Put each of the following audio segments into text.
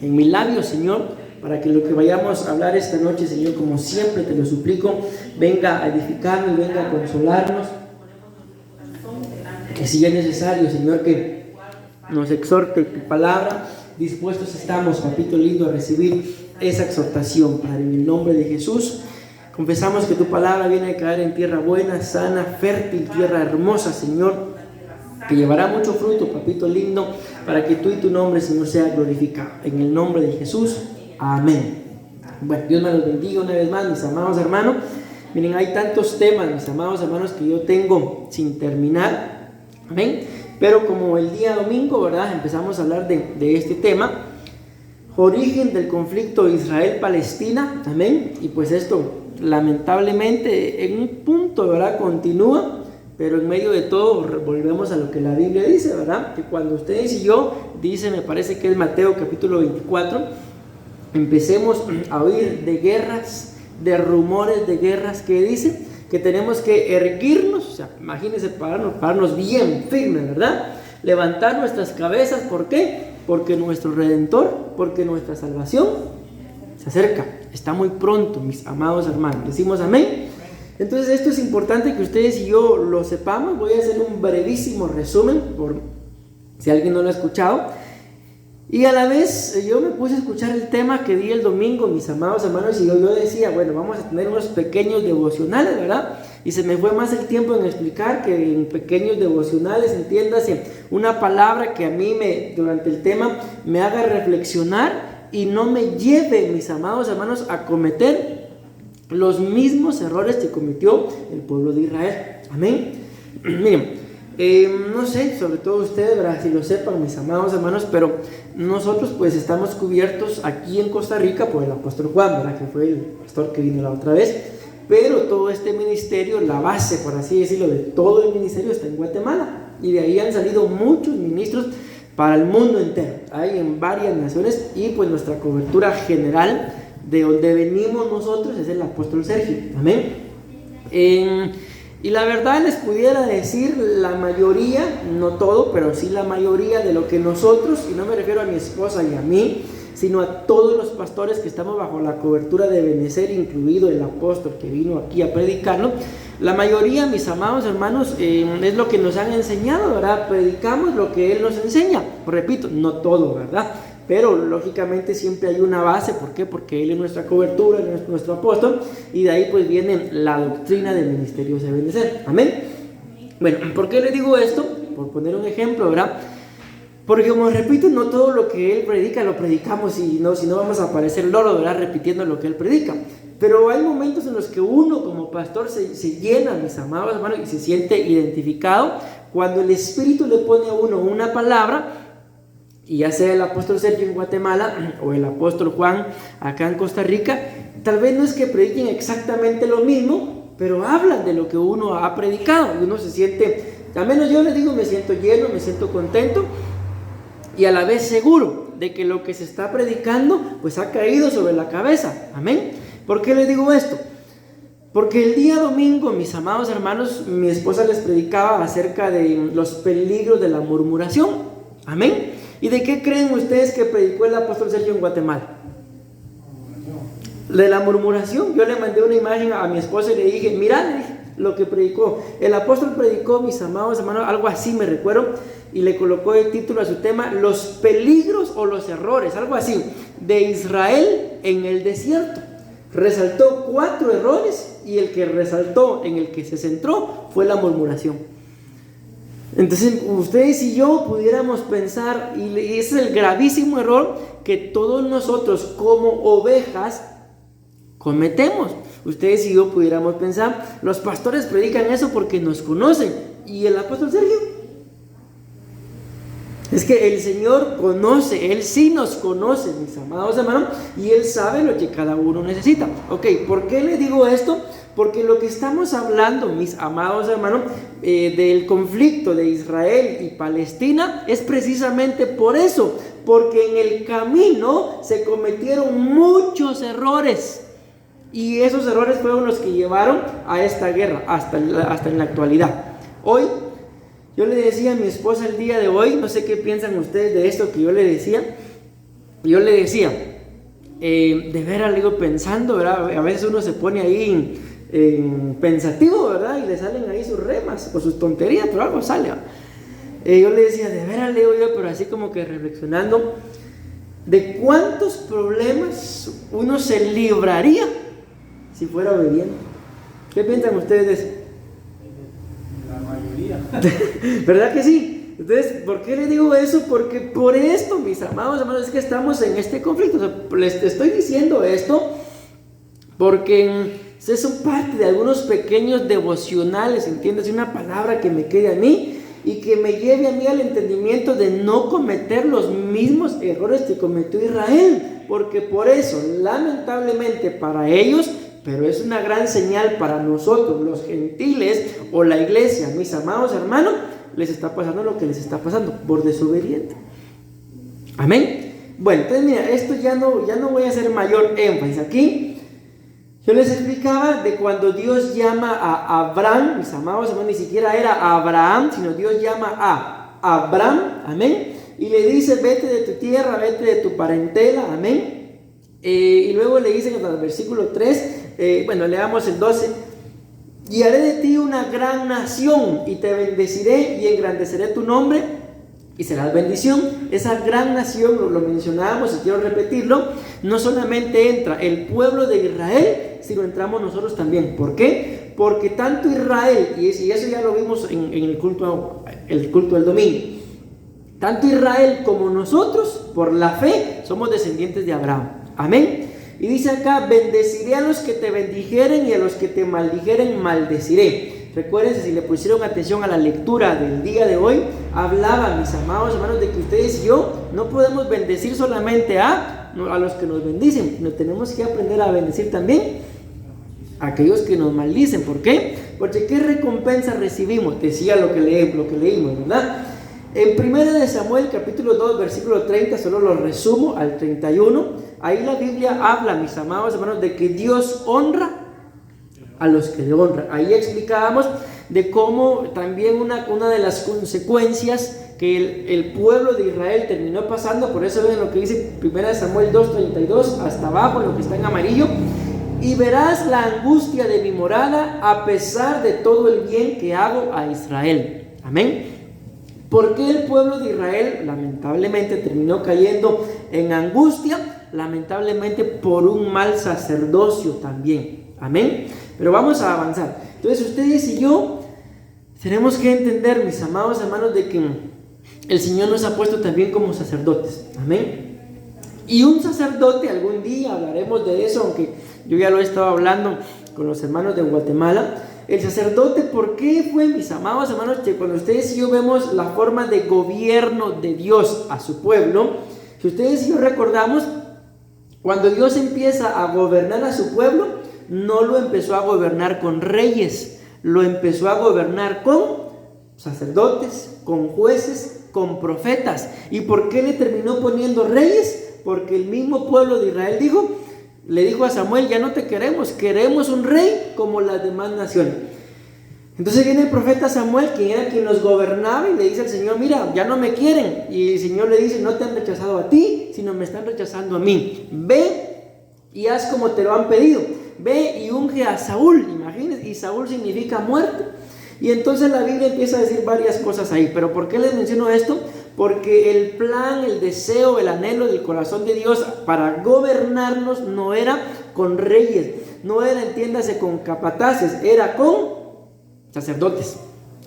en mis labios, Señor, para que lo que vayamos a hablar esta noche, Señor, como siempre te lo suplico, venga a edificarnos, venga a consolarnos. Que si es necesario, Señor, que nos exhorte tu palabra, dispuestos estamos, papito lindo, a recibir esa exhortación, Padre, en el nombre de Jesús. Confesamos que tu palabra viene a caer en tierra buena, sana, fértil, tierra hermosa, Señor, que llevará mucho fruto, papito lindo, para que tú y tu nombre, Señor, sea glorificado. En el nombre de Jesús, amén. Bueno, Dios me los bendiga una vez más, mis amados hermanos. Miren, hay tantos temas, mis amados hermanos, que yo tengo sin terminar, amén. Pero como el día domingo, ¿verdad?, empezamos a hablar de este tema, origen del conflicto Israel-Palestina, amén. Y pues esto, lamentablemente, en un punto, ¿verdad?, continúa, pero en medio de todo volvemos a lo que la Biblia dice, ¿verdad? Que cuando ustedes y yo, dice, me parece que es Mateo capítulo 24, empecemos a oír de guerras, de rumores de guerras, que dice que tenemos que erguirnos, o sea, imagínense, pararnos bien firmes, ¿verdad? Levantar nuestras cabezas, ¿por qué? Porque nuestro Redentor, porque nuestra salvación se acerca, está muy pronto, mis amados hermanos. Decimos amén. Entonces esto es importante que ustedes y yo lo sepamos. Voy a hacer un brevísimo resumen, por si alguien no lo ha escuchado. Y a la vez yo me puse a escuchar el tema que di el domingo, mis amados hermanos, y yo decía, bueno, vamos a tener unos pequeños devocionales, ¿verdad? Y se me fue más el tiempo en explicar que en pequeños devocionales, entiéndase, una palabra que a mí durante el tema me haga reflexionar y no me lleve, mis amados hermanos, a cometer los mismos errores que cometió el pueblo de Israel. Amén. Miren, no sé, sobre todo ustedes, ¿verdad?, si lo sepan, mis amados hermanos, pero nosotros pues estamos cubiertos aquí en Costa Rica por el apóstol Juan, ¿verdad?, que fue el pastor que vino la otra vez. Pero todo este ministerio, la base, por así decirlo, de todo el ministerio está en Guatemala. Y de ahí han salido muchos ministros para el mundo entero. Hay en varias naciones, y pues nuestra cobertura general de donde venimos nosotros es el apóstol Sergio. Amén. Y la verdad les pudiera decir la mayoría, no todo, pero sí la mayoría de lo que nosotros, y no me refiero a mi esposa y a mí, sino a todos los pastores que estamos bajo la cobertura de Benecer, incluido el apóstol que vino aquí a predicarlo, la mayoría, mis amados hermanos, es lo que nos han enseñado, ¿verdad? Predicamos lo que Él nos enseña. Repito, no todo, ¿verdad? Pero lógicamente siempre hay una base. ¿Por qué? Porque Él es nuestra cobertura, Él es nuestro apóstol, y de ahí pues viene la doctrina del ministerio de Benecer. Amén. Bueno, ¿por qué le digo esto? Por poner un ejemplo, ¿verdad? Porque como repito, no todo lo que Él predica lo predicamos, y no, si no vamos a parecer loro, ¿verdad?, repitiendo lo que Él predica. Pero hay momentos en los que uno como pastor se llena, mis amados hermanos, y se siente identificado cuando el Espíritu le pone a uno una palabra, y ya sea el apóstol Sergio en Guatemala o el apóstol Juan acá en Costa Rica, tal vez no es que prediquen exactamente lo mismo, pero hablan de lo que uno ha predicado, y uno se siente, al menos yo les digo, me siento lleno, me siento contento, y a la vez seguro de que lo que se está predicando pues ha caído sobre la cabeza. Amén. ¿Por qué les digo esto? Porque el día domingo, mis amados hermanos, mi esposa les predicaba acerca de los peligros de la murmuración. Amén. ¿Y de qué creen ustedes que predicó el apóstol Sergio en Guatemala? De la murmuración. Yo le mandé una imagen a mi esposa y le dije, mirá lo que predicó. El apóstol predicó, mis amados hermanos, algo así me recuerdo, y le colocó el título a su tema, los peligros o los errores, algo así, de Israel en el desierto. Resaltó 4 errores, y el que resaltó, en el que se centró, fue la murmuración. Entonces ustedes y yo pudiéramos pensar, y ese es el gravísimo error que todos nosotros como ovejas cometemos. Ustedes y yo pudiéramos pensar, los pastores predican eso porque nos conocen, y el apóstol Sergio, es que el Señor conoce, Él sí nos conoce, mis amados hermanos, y Él sabe lo que cada uno necesita. Ok, ¿por qué le digo esto? Porque lo que estamos hablando, mis amados hermanos, del conflicto de Israel y Palestina, es precisamente por eso, porque en el camino se cometieron muchos errores, y esos errores fueron los que llevaron a esta guerra hasta en la actualidad. Hoy, yo le decía a mi esposa el día de hoy, no sé qué piensan ustedes de esto que yo le decía, yo le decía, de veras, le digo, pensando, ¿verdad? A veces uno se pone ahí pensativo, ¿verdad? Y le salen ahí sus remas o sus tonterías, pero algo sale, ¿verdad? Yo le decía, de veras, le digo yo, pero así como que reflexionando, de cuántos problemas uno se libraría si fuera obediente. ¿Qué piensan ustedes de eso? La mayoría. ¿Verdad que sí? Entonces, ¿por qué le digo eso? Porque por esto, mis amados hermanos, es que estamos en este conflicto. O sea, les estoy diciendo esto porque son parte de algunos pequeños devocionales, ¿entiendes? Una palabra que me quede a mí y que me lleve a mí al entendimiento de no cometer los mismos errores que cometió Israel, porque por eso, lamentablemente para ellos, pero es una gran señal para nosotros, los gentiles o la iglesia, mis amados hermanos, les está pasando lo que les está pasando por desobediente. Amén. Bueno, entonces mira, esto ya no voy a hacer mayor énfasis aquí. Yo les explicaba de cuando Dios llama a Abraham, mis amados hermanos, ni siquiera era Abraham, sino Dios llama a Abraham, amén, y le dice, vete de tu tierra, vete de tu parentela, amén, y luego le dice en el versículo 3, bueno, leamos el 12, y haré de ti una gran nación, y te bendeciré y engrandeceré tu nombre, y serás bendición. Esa gran nación, lo mencionábamos y quiero repetirlo, no solamente entra el pueblo de Israel, sino entramos nosotros también. ¿Por qué? Porque tanto Israel, y eso ya lo vimos en el culto del domingo, tanto Israel como nosotros, por la fe, somos descendientes de Abraham. Amén. Y dice acá, bendeciré a los que te bendijeren y a los que te maldijeren maldeciré. Recuérdense, si le pusieron atención a la lectura del día de hoy, hablaba, mis amados hermanos, de que ustedes y yo no podemos bendecir solamente a los que nos bendicen, sino tenemos que aprender a bendecir también a aquellos que nos maldicen. ¿Por qué? Porque ¿qué recompensa recibimos? Decía lo que leímos, ¿verdad? En 1 Samuel capítulo 2 versículo 30, solo lo resumo al 31, ahí la Biblia habla, mis amados hermanos, de que Dios honra a los que le honran. Ahí explicábamos de cómo también una de las consecuencias que el pueblo de Israel terminó pasando, por eso ven lo que dice 1 Samuel 2:32 hasta abajo, lo que está en amarillo, y verás la angustia de mi morada a pesar de todo el bien que hago a Israel. Amén. ¿Por qué el pueblo de Israel lamentablemente terminó cayendo en angustia? Lamentablemente por un mal sacerdocio también. Amén. Pero vamos a avanzar. Entonces ustedes y yo tenemos que entender, mis amados hermanos, de que el Señor nos ha puesto también como sacerdotes. Amén. Y un sacerdote, algún día hablaremos de eso, aunque yo ya lo he estado hablando con los hermanos de Guatemala. El sacerdote, ¿por qué fue, mis amados hermanos, que cuando ustedes y yo vemos la forma de gobierno de Dios a su pueblo, si ustedes y yo recordamos, cuando Dios empieza a gobernar a su pueblo, no lo empezó a gobernar con reyes, lo empezó a gobernar con sacerdotes, con jueces, con profetas. ¿Y por qué le terminó poniendo reyes? Porque el mismo pueblo de Israel le dijo a Samuel, ya no te queremos un rey como las demás naciones. Entonces viene el profeta Samuel, quien era quien los gobernaba, y le dice al Señor, mira, ya no me quieren. Y el Señor le dice, no te han rechazado a ti, sino me están rechazando a mí. Ve y haz como te lo han pedido. Ve y unge a Saúl, imagínense, y Saúl significa muerte. Y entonces la Biblia empieza a decir varias cosas ahí. Pero ¿por qué les menciono esto? Porque el plan, el deseo, el anhelo del corazón de Dios para gobernarnos no era con reyes, no era, entiéndase, con capataces, era con sacerdotes.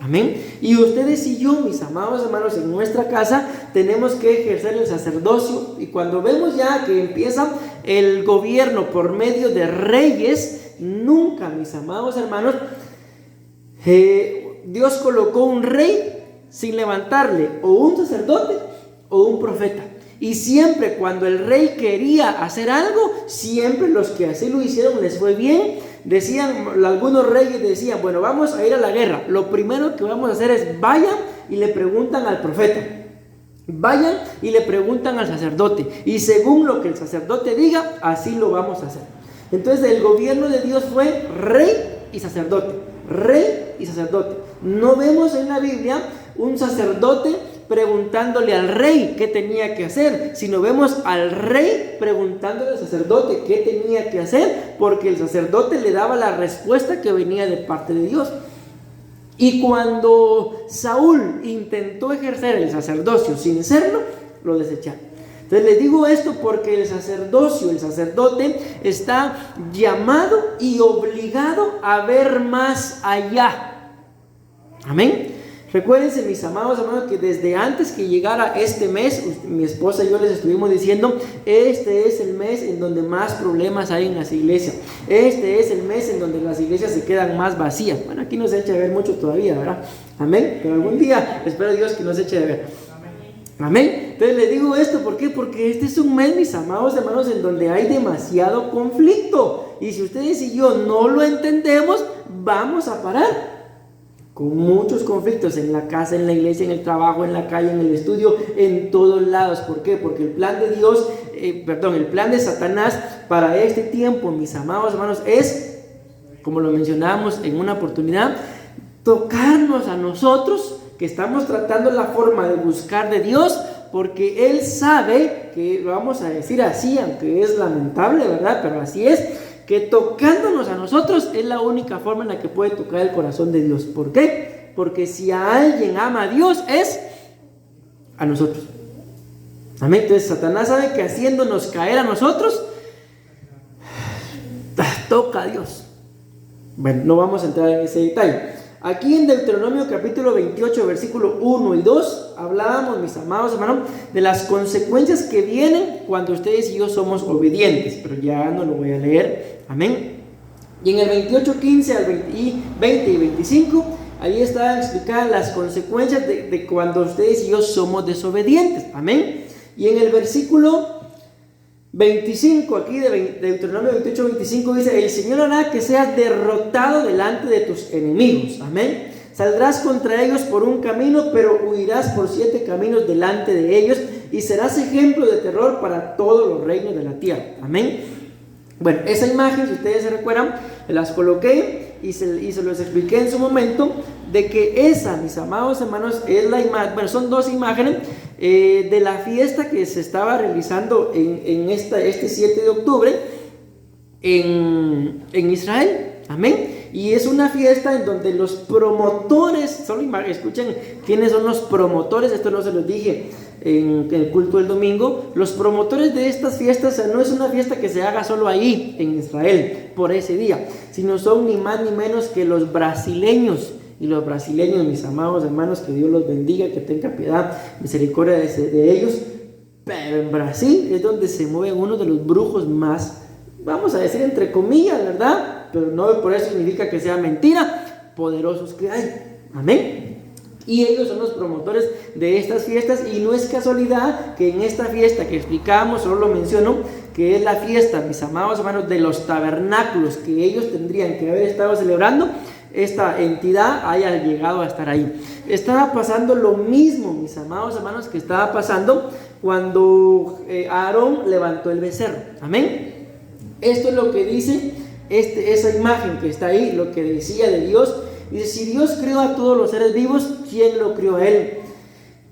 Amén. Y ustedes y yo, mis amados hermanos, en nuestra casa tenemos que ejercer el sacerdocio. Y cuando vemos ya que empieza el gobierno por medio de reyes, nunca, mis amados hermanos, Dios colocó un rey sin levantarle o un sacerdote o un profeta. Y siempre cuando el rey quería hacer algo, siempre los que así lo hicieron les fue bien. Decían, algunos reyes decían, bueno, vamos a ir a la guerra. Lo primero que vamos a hacer es vayan y le preguntan al profeta. Vayan y le preguntan al sacerdote. Y según lo que el sacerdote diga, así lo vamos a hacer. Entonces el gobierno de Dios fue rey y sacerdote. Rey y sacerdote. No vemos en la Biblia un sacerdote preguntándole al rey qué tenía que hacer, sino vemos al rey preguntándole al sacerdote qué tenía que hacer, porque el sacerdote le daba la respuesta que venía de parte de Dios. Y cuando Saúl intentó ejercer el sacerdocio sin serlo, lo desecharon. Entonces les digo esto porque el sacerdote está llamado y obligado a ver más allá. Amén. Recuérdense, mis amados hermanos, que desde antes que llegara este mes, mi esposa y yo les estuvimos diciendo, este es el mes en donde más problemas hay en las iglesias. Este es el mes en donde las iglesias se quedan más vacías. Bueno, aquí no se echa de ver mucho todavía, ¿verdad? Amén. Pero algún día espero a Dios que no se eche de ver. Amén. Entonces les digo esto, ¿por qué? Porque este es un mes, mis amados hermanos, en donde hay demasiado conflicto. Y si ustedes y yo no lo entendemos, vamos a parar. Con muchos conflictos en la casa, en la iglesia, en el trabajo, en la calle, en el estudio, en todos lados. ¿Por qué? Porque el plan de Dios, el plan de Satanás para este tiempo, mis amados hermanos, es, como lo mencionábamos en una oportunidad, tocarnos a nosotros que estamos tratando la forma de buscar de Dios, porque Él sabe que, lo vamos a decir así, aunque es lamentable, ¿verdad? Pero así es, que tocándonos a nosotros es la única forma en la que puede tocar el corazón de Dios. ¿Por qué? Porque si a alguien ama a Dios es a nosotros. Amén. Entonces Satanás sabe que haciéndonos caer a nosotros, toca a Dios. Bueno, no vamos a entrar en ese detalle. Aquí en Deuteronomio capítulo 28, versículo 1 y 2, hablábamos, mis amados hermanos, de las consecuencias que vienen cuando ustedes y yo somos obedientes, pero ya no lo voy a leer. Amén. Y en el 28, 15 al 20 y 25, ahí están explicadas las consecuencias de cuando ustedes y yo somos desobedientes. Amén. Y en el versículo 25, aquí de Deuteronomio 28, 25 dice: el Señor hará que seas derrotado delante de tus enemigos. Amén. Saldrás contra ellos por un camino, pero huirás por 7 caminos delante de ellos, y serás ejemplo de terror para todos los reinos de la tierra. Amén. Bueno, esa imagen, si ustedes se recuerdan, las coloqué y se los expliqué en su momento, de que esa, mis amados hermanos, es la imagen. Bueno, son dos imágenes de la fiesta que se estaba realizando en este 7 de octubre en Israel. Amén. Y es una fiesta en donde los promotores, escuchen quiénes son los promotores, esto no se los dije en el culto del domingo. Los promotores de estas fiestas, o sea, no es una fiesta que se haga solo ahí en Israel por ese día, sino son ni más ni menos que los brasileños. Y los brasileños, mis amados hermanos, que Dios los bendiga, que tenga piedad, misericordia de ellos. Pero en Brasil es donde se mueven uno de los brujos más, vamos a decir entre comillas, ¿verdad? Pero no por eso significa que sea mentira, poderosos que hay. Amén. Y ellos son los promotores de estas fiestas, y no es casualidad que en esta fiesta que explicamos, solo lo menciono, que es la fiesta, mis amados hermanos, de los tabernáculos que ellos tendrían que haber estado celebrando, esta entidad haya llegado a estar ahí. Estaba pasando lo mismo, mis amados hermanos, que estaba pasando cuando Aarón levantó el becerro. Amén. Esto es lo que dice esa imagen que está ahí, lo que decía de Dios. Dice: si Dios creó a todos los seres vivos, ¿quién lo creó a él?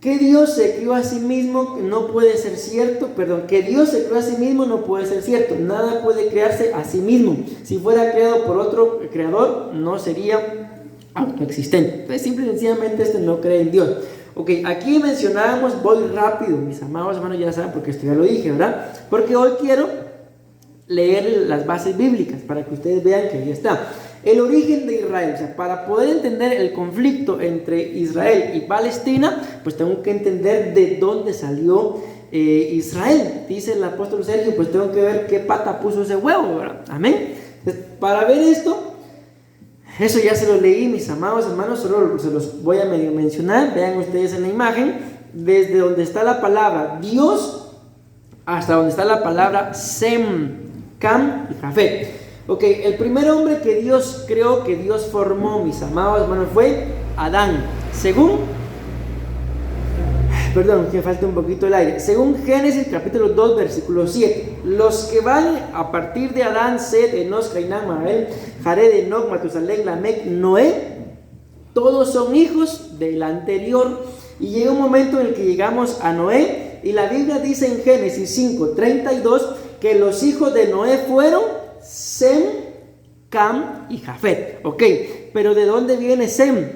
Que Dios se creó a sí mismo no puede ser cierto, que Dios se creó a sí mismo no puede ser cierto. Nada puede crearse a sí mismo. Si fuera creado por otro creador, no sería autoexistente. Entonces, simple y sencillamente no cree en Dios. Ok, aquí mencionábamos, voy rápido, mis amados hermanos, ya saben, porque esto ya lo dije, ¿verdad? Porque hoy quiero leer las bases bíblicas para que ustedes vean que ahí está. El origen de Israel, o sea, para poder entender el conflicto entre Israel y Palestina, pues tengo que entender de dónde salió Israel. Dice el apóstol Sergio, pues tengo que ver qué pata puso ese huevo, ¿verdad? Amén. Entonces, para ver esto, eso ya se lo leí, mis amados hermanos, solo se los voy a medio mencionar. Vean ustedes en la imagen, desde donde está la palabra Dios hasta donde está la palabra Sem, Cam y Jafet. Ok, el primer hombre que Dios creó, que Dios formó, mis amados hermanos, fue Adán. Que falta un poquito el aire. Según Génesis capítulo 2, versículo 7. Los que van a partir de Adán, Set, Enos, Cainán, Mahabel, Jared, Enoc, Matusalén, Lamec, Noé, todos son hijos del anterior. y llega un momento en el que llegamos a Noé, y la Biblia dice en Génesis 5:32 que los hijos de Noé fueron Sem, Cam y Jafet. Ok, pero ¿de dónde viene Sem?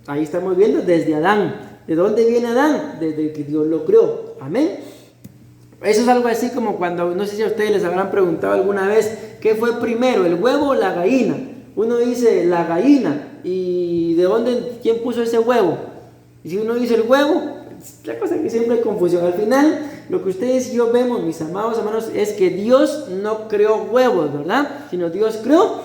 Ahí estamos viendo desde Adán. ¿De dónde viene Adán? Desde que Dios lo creó. Amén. Eso es algo así como cuando, no sé si a ustedes les habrán preguntado alguna vez, ¿qué fue primero, el huevo o la gallina? Uno dice la gallina, ¿y de dónde, quién puso ese huevo? Y si uno dice el huevo, la cosa que siempre hay confusión. Al final, lo que ustedes y yo vemos, mis amados hermanos, es que Dios no creó huevos, ¿verdad? Sino Dios creó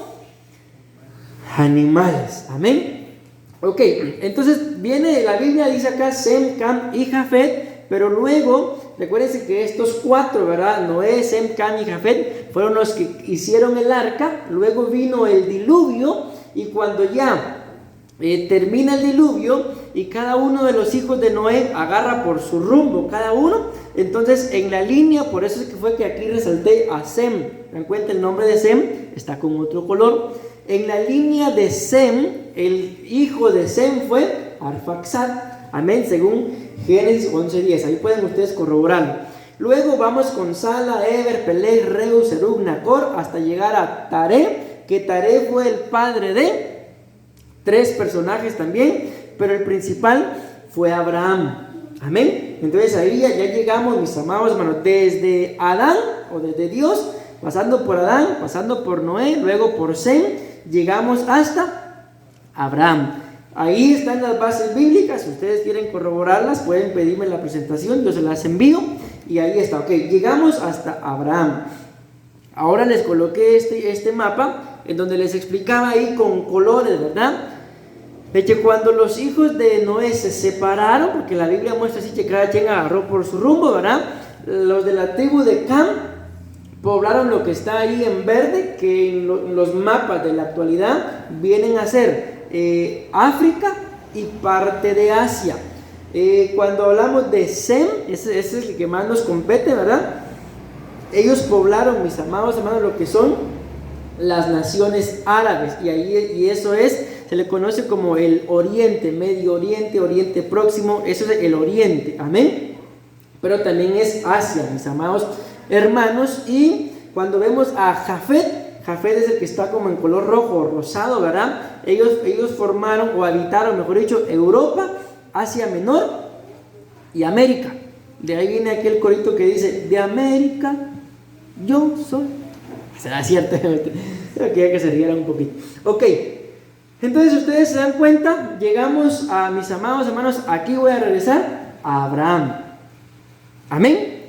animales. Amén. Ok, entonces viene la Biblia, dice acá Sem, Cam y Jafet, pero luego, recuérdense que estos cuatro, ¿verdad? Noé, Sem, Cam y Jafet fueron los que hicieron el arca. Luego vino el diluvio, y cuando ya termina el diluvio y cada uno de los hijos de Noé agarra por su rumbo cada uno, entonces en la línea, por eso es que fue que aquí resalté a Sem. ¿Dan cuenta? El nombre de Sem está con otro color. En la línea de Sem, el hijo de Sem fue Arfaxad. Amén, según Génesis 11:10. Ahí pueden ustedes corroborarlo. Luego vamos con Sala, Eber, Peleg, Reu, Serug, Nacor, hasta llegar a Taré, que Taré fue el padre de 3 personajes también, pero el principal fue Abraham. Amén. Entonces ahí ya llegamos, mis amados hermanos, desde Adán o desde Dios, pasando por Adán, pasando por Noé, luego por Sem, llegamos hasta Abraham. Ahí están las bases bíblicas. Si ustedes quieren corroborarlas, pueden pedirme la presentación, yo se las envío, y ahí está. Ok, llegamos hasta Abraham. Ahora les coloqué este mapa en donde les explicaba ahí con colores, ¿verdad? De que cuando los hijos de Noé se separaron, porque la Biblia muestra así que cada quien agarró por su rumbo, ¿verdad? Los de la tribu de Cam poblaron lo que está ahí en verde, que en los mapas de la actualidad vienen a ser África y parte de Asia. Cuando hablamos de Sem, ese es el que más nos compete, ¿verdad? Ellos poblaron, mis amados hermanos, lo que son las naciones árabes, y eso se le conoce como el Oriente, Medio Oriente, Oriente Próximo. Eso es el Oriente, amén. Pero también es Asia, mis amados hermanos. Y cuando vemos a Jafet, Jafet es el que está como en color rojo o rosado, ¿verdad? Ellos formaron o habitaron, mejor dicho, Europa, Asia Menor y América. De ahí viene aquel corito que dice: de América yo soy. Será cierto, quería que se rieran un poquito. Ok, entonces ustedes se dan cuenta, llegamos a, mis amados hermanos, aquí voy a regresar a Abraham. Amén.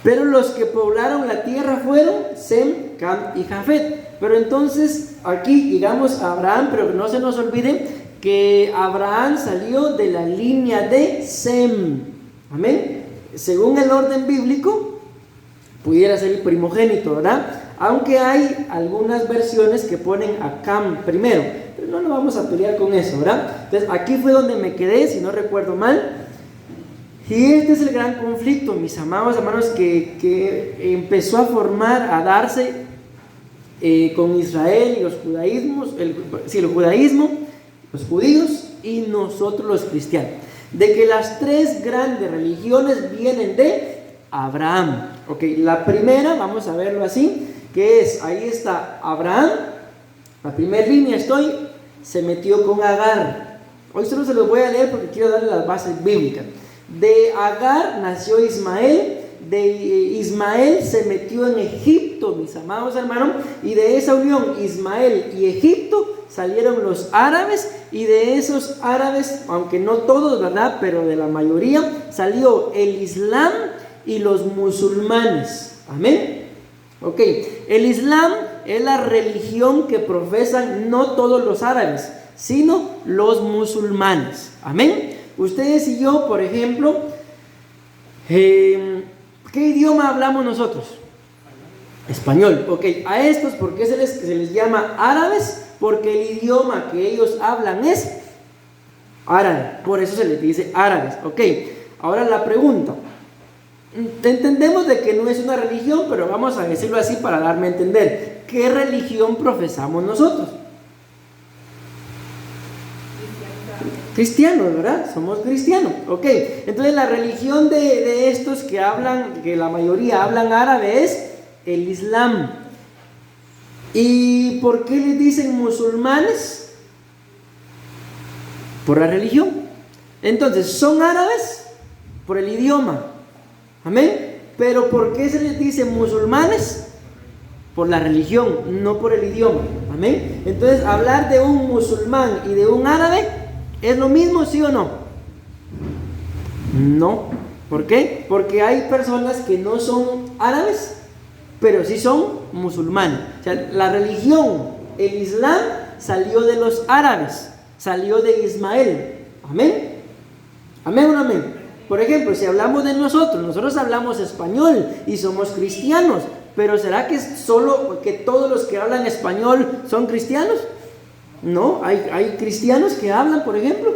Pero los que poblaron la tierra fueron Sem, Cam y Jafet. Pero entonces aquí llegamos a Abraham, pero no se nos olvide que Abraham salió de la línea de Sem. Amén. Según el orden bíblico, pudiera ser el primogénito, ¿verdad? Aunque hay algunas versiones que ponen a Cam primero, pero no nos vamos a pelear con eso, ¿verdad? Entonces aquí fue donde me quedé, si no recuerdo mal. Y este es el gran conflicto, mis amados hermanos, que empezó a formar, a darse con Israel y los judaísmos, el judaísmo, los judíos y nosotros los cristianos. De que las 3 grandes religiones vienen de Abraham. Ok, la primera, vamos a verlo así, que es, ahí está Abraham, la primera línea se metió con Agar. Hoy solo se los voy a leer porque quiero darle las bases bíblicas. De Agar nació Ismael, de Ismael se metió en Egipto, mis amados hermanos, y de esa unión Ismael y Egipto salieron los árabes, y de esos árabes, aunque no todos, ¿verdad?, pero de la mayoría, salió el Islam y los musulmanes. Amén. Ok, el Islam es la religión que profesan no todos los árabes, sino los musulmanes. Amén. Ustedes y yo, por ejemplo, ¿qué idioma hablamos nosotros? Español. Ok, a estos, ¿por qué se les llama árabes? Porque el idioma que ellos hablan es árabe, por eso se les dice árabes. Ok, ahora la pregunta. Entendemos de que no es una religión, pero vamos a decirlo así para darme a entender. ¿Qué religión profesamos nosotros? cristianos, ¿verdad? Somos cristianos, ok. Entonces la religión de estos que hablan, que la mayoría hablan árabe, es el Islam. ¿Y por qué les dicen musulmanes? Por la religión. Entonces, son árabes por el idioma, amén. Pero ¿por qué se les dice musulmanes? Por la religión, no por el idioma, amén. Entonces, hablar de un musulmán y de un árabe, ¿es lo mismo, sí o no? No. ¿Por qué? Porque hay personas que no son árabes, pero sí son musulmanes. O sea, la religión, el Islam, salió de los árabes, salió de Ismael. Amén. Amén o no amén. Por ejemplo, si hablamos de nosotros hablamos español y somos cristianos. Pero ¿será que solo que todos los que hablan español son cristianos? No, hay cristianos que hablan, por ejemplo,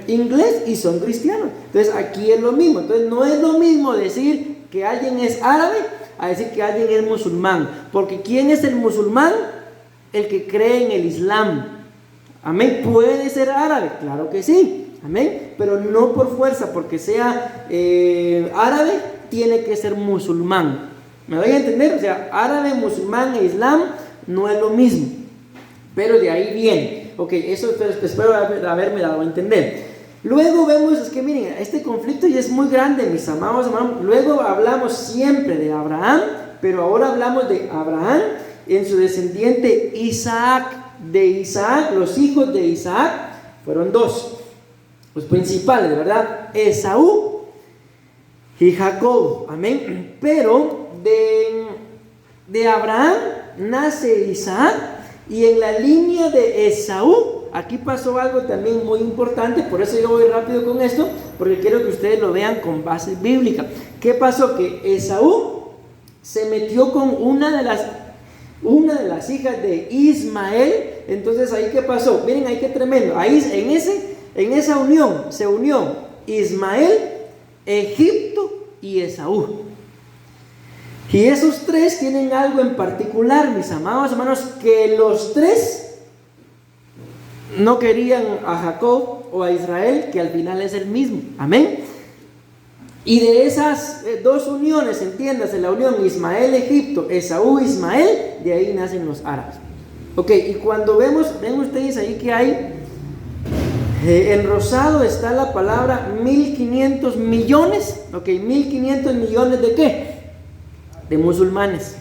inglés y son cristianos. Entonces aquí es lo mismo. Entonces no es lo mismo decir que alguien es árabe a decir que alguien es musulmán. Porque ¿quién es el musulmán? El que cree en el Islam. Amén. ¿Puede ser árabe? Claro que sí. Amén. Pero no por fuerza, porque sea árabe, tiene que ser musulmán. ¿Me voy a entender? O sea, árabe, musulmán e islam no es lo mismo. Pero de ahí viene. Ok, eso espero haberme dado a entender. Luego vemos, es que miren, este conflicto ya es muy grande, mis amados hermanos. Luego hablamos siempre de Abraham, pero ahora hablamos de Abraham en su descendiente Isaac. De Isaac, los hijos de Isaac fueron dos, los principales, ¿verdad? Esaú y Jacob, amén. Pero de Abraham nace Isaac, y en la línea de Esaú, aquí pasó algo también muy importante. Por eso yo voy rápido con esto, porque quiero que ustedes lo vean con base bíblica. ¿Qué pasó? Que Esaú se metió con una de las hijas de Ismael. Entonces ahí ¿qué pasó? Miren ahí qué tremendo. Ahí en esa unión se unió Ismael, Egipto y Esaú. Y esos tres tienen algo en particular, mis amados hermanos, que los tres no querían a Jacob o a Israel, que al final es el mismo. Amén. Y de esas dos uniones, entiéndase, la unión Ismael-Egipto, Esaú-Ismael, de ahí nacen los árabes. Ok, y cuando ven ustedes ahí que hay, en rosado está la palabra 1.500 millones. Ok, 1.500 millones ¿de qué? De musulmanes.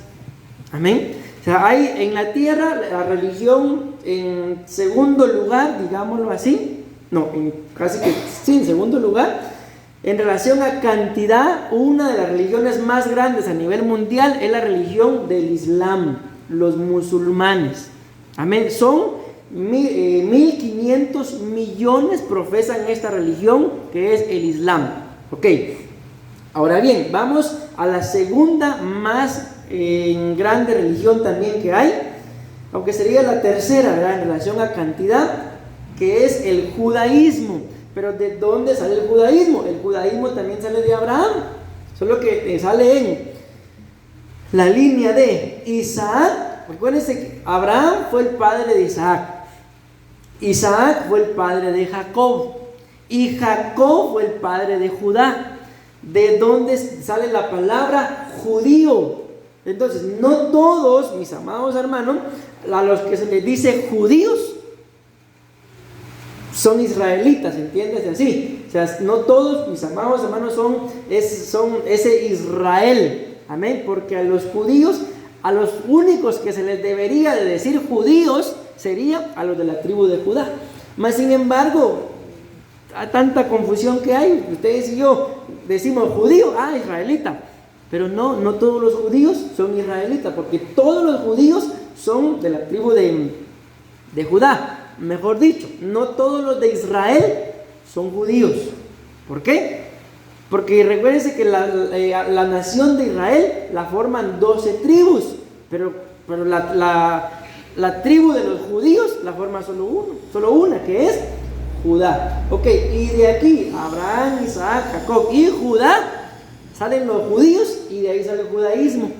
Amén. O sea, hay en la tierra la religión en segundo lugar, digámoslo así. No, casi que sí, en segundo lugar. En relación a cantidad, una de las religiones más grandes a nivel mundial es la religión del Islam, los musulmanes. Amén. Son 1.500 millones profesan esta religión que es el Islam. Ok. Ahora bien, vamos a la segunda más grande religión también que hay, aunque sería la tercera, ¿verdad? En relación a cantidad, que es el judaísmo. Pero ¿de dónde sale el judaísmo? El judaísmo también sale de Abraham, solo que sale en la línea de Isaac. Recuérdense que Abraham fue el padre de Isaac, Isaac fue el padre de Jacob, y Jacob fue el padre de Judá. ¿De dónde sale la palabra judío? Entonces, no todos, mis amados hermanos, a los que se les dice judíos, son israelitas, ¿entiendes? Así, o sea, no todos, mis amados hermanos, son ese Israel, amén, porque a los judíos, a los únicos que se les debería de decir judíos, sería a los de la tribu de Judá. Mas sin embargo, a tanta confusión que hay, ustedes y yo decimos judío, israelita, pero no todos los judíos son israelitas, porque todos los judíos son de la tribu de Judá. Mejor dicho, no todos los de Israel son judíos. ¿Por qué? Porque recuérdense que la nación de Israel la forman 12 tribus, pero la tribu de los judíos la forma solo una, que es Judá. Ok, y de aquí Abraham, Isaac, Jacob y Judá salen los judíos, y de ahí sale el judaísmo.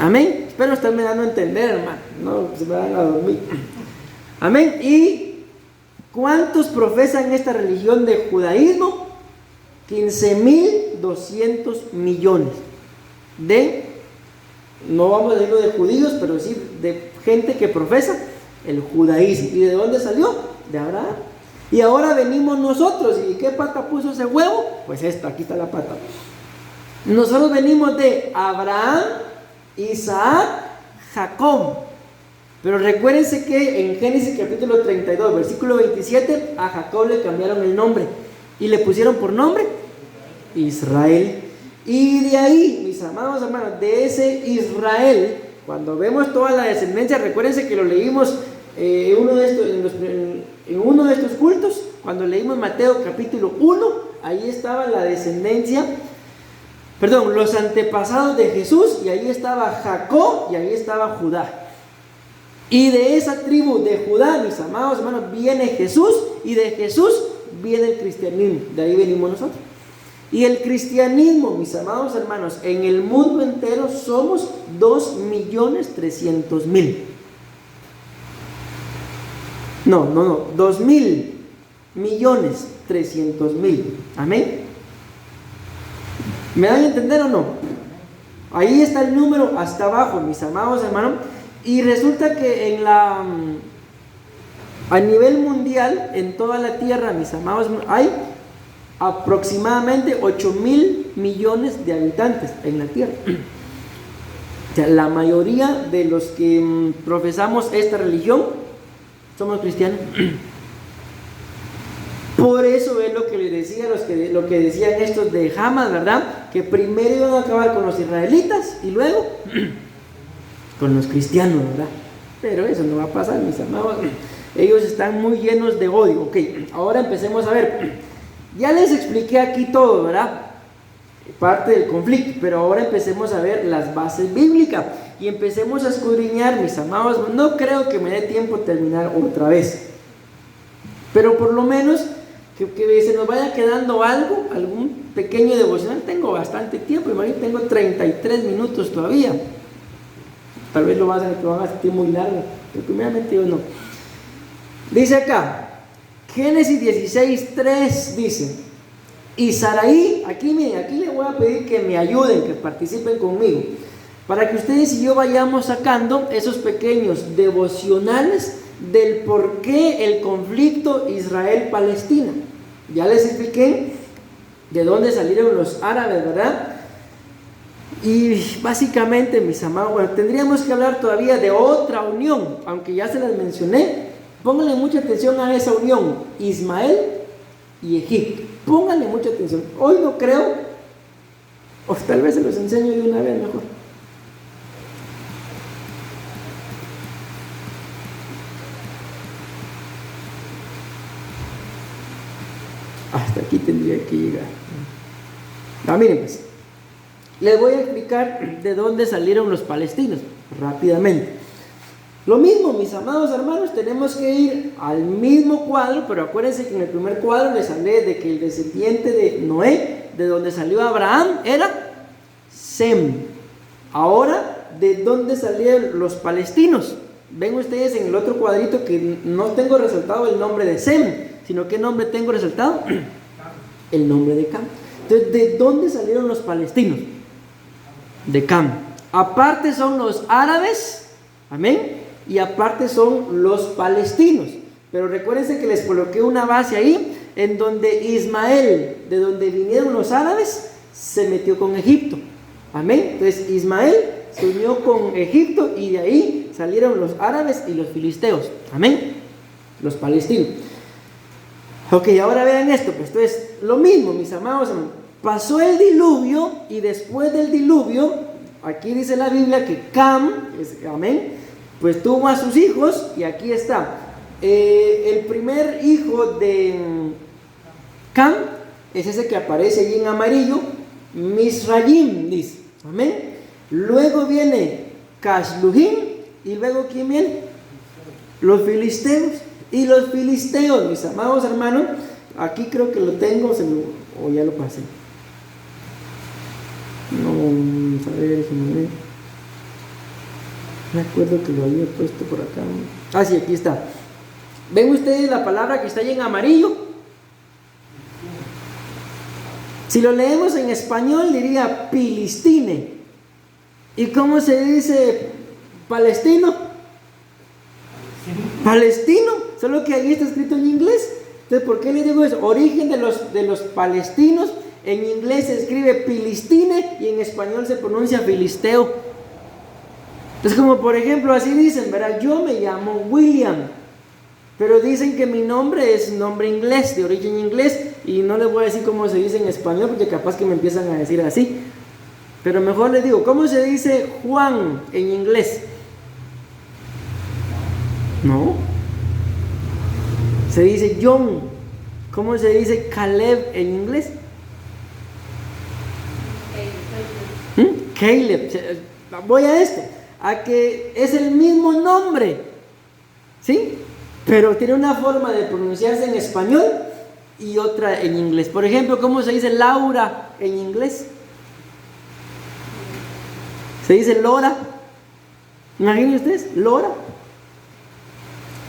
Amén. Espero estarme dando a entender, hermano. No se me van a dormir. Amén. Y ¿Cuántos profesan esta religión de judaísmo? 15.200 millones no vamos a decirlo de judíos, pero sí de gente que profesa el judaísmo. ¿Y de dónde salió? De Abraham. Y ahora venimos nosotros. ¿Y qué pata puso ese huevo? Pues esta, aquí está la pata. Nosotros venimos de Abraham, Isaac, Jacob. Pero recuérdense que en Génesis capítulo 32, versículo 27, a Jacob le cambiaron el nombre y le pusieron por nombre Israel. Y de ahí, mis amados hermanos, de ese Israel, cuando vemos toda la descendencia, recuérdense que lo leímos en uno de estos cultos, cuando leímos Mateo capítulo 1, ahí estaba la descendencia, los antepasados de Jesús, y ahí estaba Jacob y ahí estaba Judá. Y de esa tribu de Judá, mis amados hermanos, viene Jesús, y de Jesús viene el cristianismo. De ahí venimos nosotros. Y el cristianismo, mis amados hermanos, en el mundo entero somos 2.300.000. No, 2.000.300.000. Amén. ¿Me dan a entender o no? Ahí está el número hasta abajo, mis amados hermanos. Y resulta que a nivel mundial, en toda la tierra, mis amados, hay aproximadamente 8.000 millones de habitantes en la tierra. O sea, la mayoría de los que profesamos esta religión somos cristianos. Por eso es lo que les decía, lo que decían estos de Hamas, ¿verdad? Que primero iban a acabar con los israelitas y luego con los cristianos, ¿verdad? Pero eso no va a pasar, mis amados. Ellos están muy llenos de odio. Ok, ahora empecemos a ver. Ya les expliqué aquí todo, ¿verdad? Parte del conflicto, pero ahora empecemos a ver las bases bíblicas y empecemos a escudriñar, mis amados. No creo que me dé tiempo terminar otra vez, pero por lo menos que se nos vaya quedando algún pequeño devocional. Tengo bastante tiempo, imagínate, tengo 33 minutos todavía. Tal vez lo van a sentir muy largo, pero primeramente yo no. Dice acá, Génesis 16:3 dice: y Saraí, aquí le voy a pedir que me ayuden, que participen conmigo, para que ustedes y yo vayamos sacando esos pequeños devocionales del por qué el conflicto Israel-Palestina. Ya les expliqué de dónde salieron los árabes, ¿verdad? Y básicamente, mis amados, tendríamos que hablar todavía de otra unión, aunque ya se las mencioné. Pónganle mucha atención a esa unión, Ismael y Egipto. Pónganle mucha atención. Hoy no creo, o tal vez se los enseño de una vez mejor. Hasta aquí tendría que llegar. Miren pues, les voy a explicar de dónde salieron los palestinos rápidamente. Lo mismo, mis amados hermanos, tenemos que ir al mismo cuadro, pero acuérdense que en el primer cuadro les hablé de que el descendiente de Noé, de donde salió Abraham, era Sem. Ahora, ¿de dónde salieron los palestinos? Ven ustedes en el otro cuadrito que no tengo resaltado el nombre de Sem, sino ¿qué nombre tengo resaltado? El nombre de Cam. Entonces, ¿de dónde salieron los palestinos? De Cam. Aparte son los árabes, amén, y aparte son los palestinos. Pero recuérdense que les coloqué una base ahí, en donde Ismael, de donde vinieron los árabes, se metió con Egipto, amén. Entonces Ismael se unió con Egipto y de ahí salieron los árabes y los filisteos, amén, los palestinos. Ok, ahora vean esto, pues entonces lo mismo, mis amados, pasó el diluvio y después del diluvio, aquí dice la Biblia que Cam, amén, pues tuvo a sus hijos y aquí está. El primer hijo de Cam es ese que aparece allí en amarillo, Misrayim, dice, amén. Luego viene Casluhim y luego ¿quién viene? Los filisteos. Y los filisteos, mis amados hermanos, aquí creo que lo tengo, o ya lo pasé. No, vamos a ver, déjenme ver. Me acuerdo que lo había puesto por acá. Ah, sí, aquí está. ¿Ven ustedes la palabra que está ahí en amarillo? Si lo leemos en español diría Pilistine. ¿Y cómo se dice palestino? Palestino, solo que ahí está escrito en inglés. Entonces, ¿por qué le digo eso? Origen de los palestinos, en inglés se escribe Pilistine y en español se pronuncia filisteo. Entonces, como por ejemplo, así dicen, ¿verdad? Yo me llamo William, pero dicen que mi nombre es nombre inglés, de origen inglés, y no les voy a decir cómo se dice en español, porque capaz que me empiezan a decir así. Pero mejor les digo, ¿cómo se dice Juan en inglés? No. Se dice John. ¿Cómo se dice Caleb en inglés? Caleb. Voy a esto, a que es el mismo nombre, ¿sí? Pero tiene una forma de pronunciarse en español y otra en inglés. Por ejemplo, ¿cómo se dice Laura en inglés? Se dice Lora. Imaginen ustedes, Lora.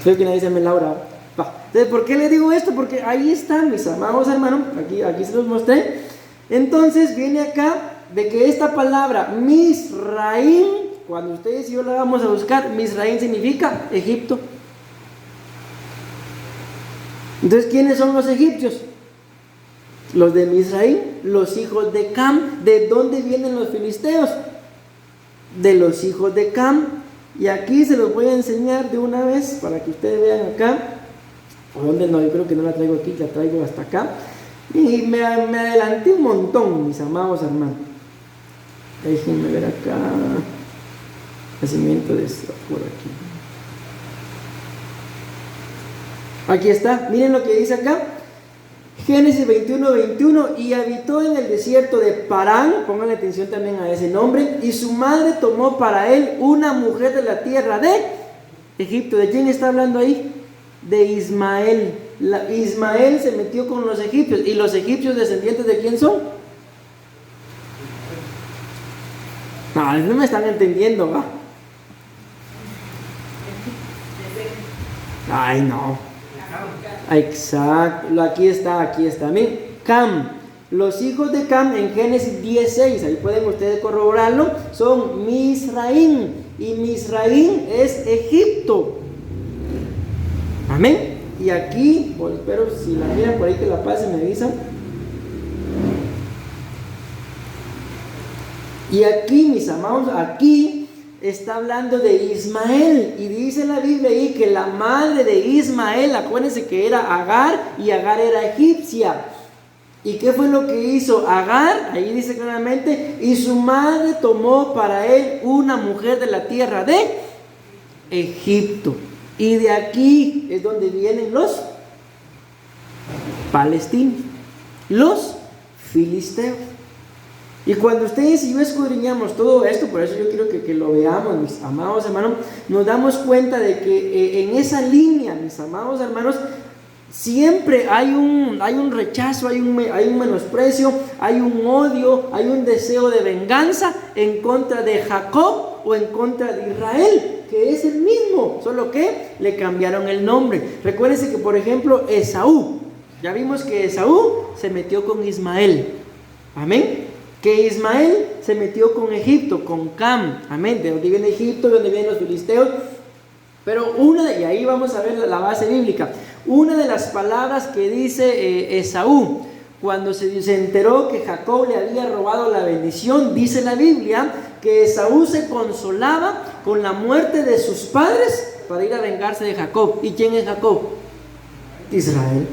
Creo que nadie se llama Laura. Entonces, ¿por qué le digo esto? Porque ahí está, mis amados hermanos, aquí se los mostré. Entonces viene acá de que esta palabra Misraim, cuando ustedes y yo la vamos a buscar, Misraim significa Egipto. Entonces, ¿quiénes son los egipcios? Los de Misraim, los hijos de Cam. ¿De dónde vienen los filisteos? De los hijos de Cam. Y aquí se los voy a enseñar de una vez para que ustedes vean acá. ¿O dónde no? Yo creo que no la traigo aquí, la traigo hasta acá. Y me adelanté un montón, mis amados hermanos. Déjenme ver acá. Nacimiento de por aquí. Aquí está, miren lo que dice acá. Génesis 21:21. Y habitó en el desierto de Parán, pónganle atención también a ese nombre, y su madre tomó para él una mujer de la tierra de Egipto. ¿De quién está hablando ahí? De Ismael. Ismael se metió con los egipcios. ¿Y los egipcios descendientes de quién son? No me están entendiendo, ¿va? Ay, no. Exacto, aquí está. Miren, Cam, los hijos de Cam en Génesis 10:6, ahí pueden ustedes corroborarlo, son Misraim, y Misraim es Egipto. Amén. Y aquí, pues, espero si la miran por ahí que la pase, me avisan. Y aquí, mis amados, aquí está hablando de Ismael, y dice la Biblia ahí que la madre de Ismael, acuérdense que era Agar, y Agar era egipcia. ¿Y qué fue lo que hizo Agar? Ahí dice claramente, y su madre tomó para él una mujer de la tierra de Egipto. Y de aquí es donde vienen los palestinos, los filisteos. Y cuando ustedes y yo escudriñamos todo esto, por eso yo quiero que lo veamos, mis amados hermanos, nos damos cuenta de que en esa línea, mis amados hermanos, siempre hay un rechazo, hay un menosprecio, hay un odio, hay un deseo de venganza en contra de Jacob o en contra de Israel, que es el mismo, solo que le cambiaron el nombre. Recuérdense que, por ejemplo, Esaú, ya vimos que Esaú se metió con Ismael, amén. Que Ismael se metió con Egipto, con Cam, amén, de donde viene Egipto, de donde vienen los filisteos. Pero y ahí vamos a ver la base bíblica, una de las palabras que dice Esaú, cuando se enteró que Jacob le había robado la bendición, dice la Biblia, que Esaú se consolaba con la muerte de sus padres para ir a vengarse de Jacob. ¿Y quién es Jacob? Israel.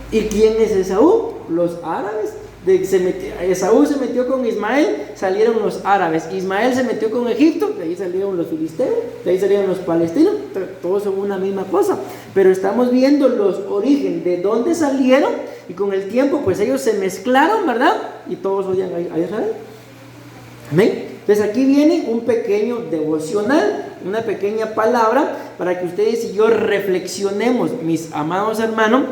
¿Y quién es Esaú? Los árabes. Esaú se metió con Ismael, salieron los árabes. Ismael se metió con Egipto, de ahí salieron los filisteos, de ahí salieron los palestinos. Todos son una misma cosa, pero estamos viendo los orígenes, de dónde salieron, y con el tiempo pues ellos se mezclaron, ¿verdad? Y todos odian a Israel. Amén. Entonces aquí viene un pequeño devocional, una pequeña palabra para que ustedes y yo reflexionemos, mis amados hermanos,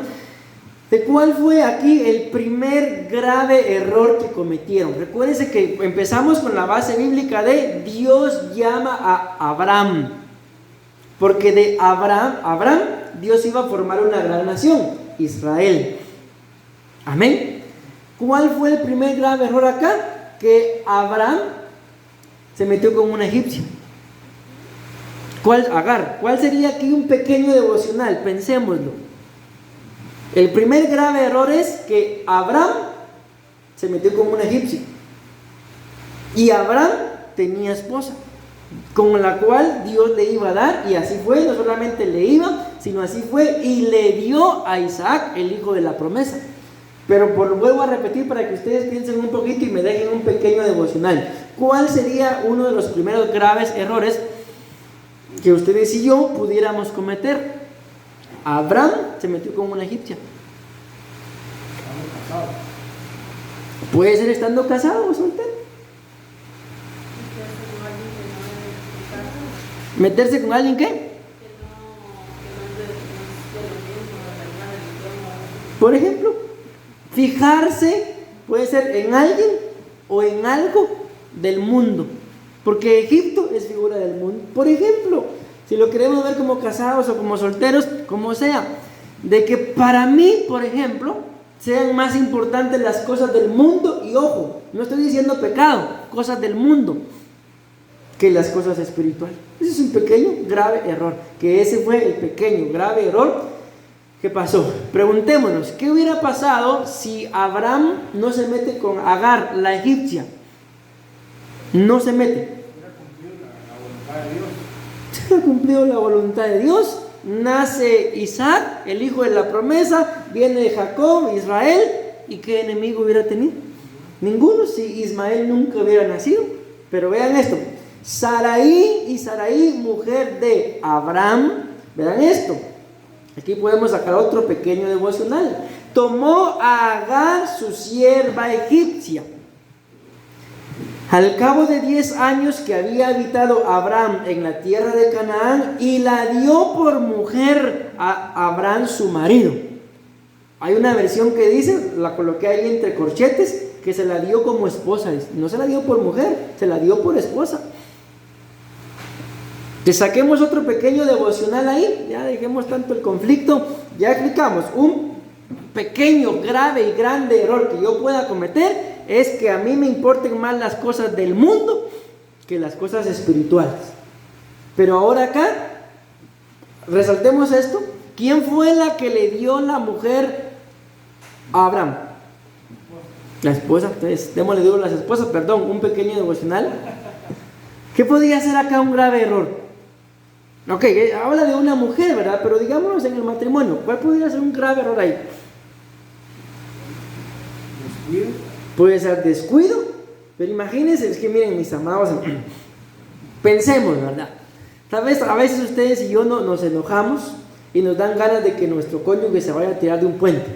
de cuál fue aquí el primer grave error que cometieron. Recuérdense que empezamos con la base bíblica de Dios llama a Abraham, porque de Abraham Dios iba a formar una gran nación, Israel. Amén. ¿Cuál fue el primer grave error acá? Que Abraham se metió con una egipcia. Agar, ¿cuál sería aquí un pequeño devocional? Pensémoslo. El primer grave error es que Abraham se metió con una egipcia. Y Abraham tenía esposa, con la cual Dios le iba a dar, y así fue, no solamente le iba, sino así fue, y le dio a Isaac, el hijo de la promesa. Pero vuelvo a repetir para que ustedes piensen un poquito y me dejen un pequeño devocional. ¿Cuál sería uno de los primeros graves errores que ustedes y yo pudiéramos cometer? Abraham se metió con una egipcia. Puede ser estando casado o soltero. ¿Meterse con alguien qué? Por ejemplo, fijarse puede ser en alguien o en algo del mundo, porque Egipto es figura del mundo. Por ejemplo, si lo queremos ver como casados o como solteros, como sea, de que para mí, por ejemplo, sean más importantes las cosas del mundo, y ojo, no estoy diciendo pecado, cosas del mundo, que las cosas espirituales. Ese es un pequeño grave error, que ese fue el pequeño grave error que pasó. Preguntémonos, ¿qué hubiera pasado si Abraham no se mete con Agar, la egipcia? No se mete. Se hubiera cumplido la voluntad de Dios. Nace Isaac, el hijo de la promesa, viene Jacob, Israel, ¿y qué enemigo hubiera tenido? Ninguno, si Ismael nunca hubiera nacido. Pero vean esto, Sarai, mujer de Abraham, vean esto, aquí podemos sacar otro pequeño devocional. Tomó a Agar, su sierva egipcia, al cabo de 10 años que había habitado Abraham en la tierra de Canaán, y la dio por mujer a Abraham su marido. Hay una versión que dice, la coloqué ahí entre corchetes, que se la dio como esposa. No se la dio por mujer, se la dio por esposa. Que saquemos otro pequeño devocional ahí, ya dejemos tanto el conflicto, ya explicamos. Un pequeño, grave y grande error que yo pueda cometer es que a mí me importen más las cosas del mundo que las cosas espirituales. Pero ahora acá, resaltemos esto. ¿Quién fue la que le dio la mujer a Abraham? La esposa. Entonces, démosle duro a las esposas, perdón, un pequeño devocional. ¿Qué podría ser acá un grave error? Ok, habla de una mujer, ¿verdad? Pero digámonos en el matrimonio, ¿cuál podría ser un grave error ahí? Descuido. Puede ser descuido, pero imagínense, es que miren, mis amados, pensemos, ¿verdad? Tal vez a veces ustedes y yo nos enojamos y nos dan ganas de que nuestro cónyuge se vaya a tirar de un puente.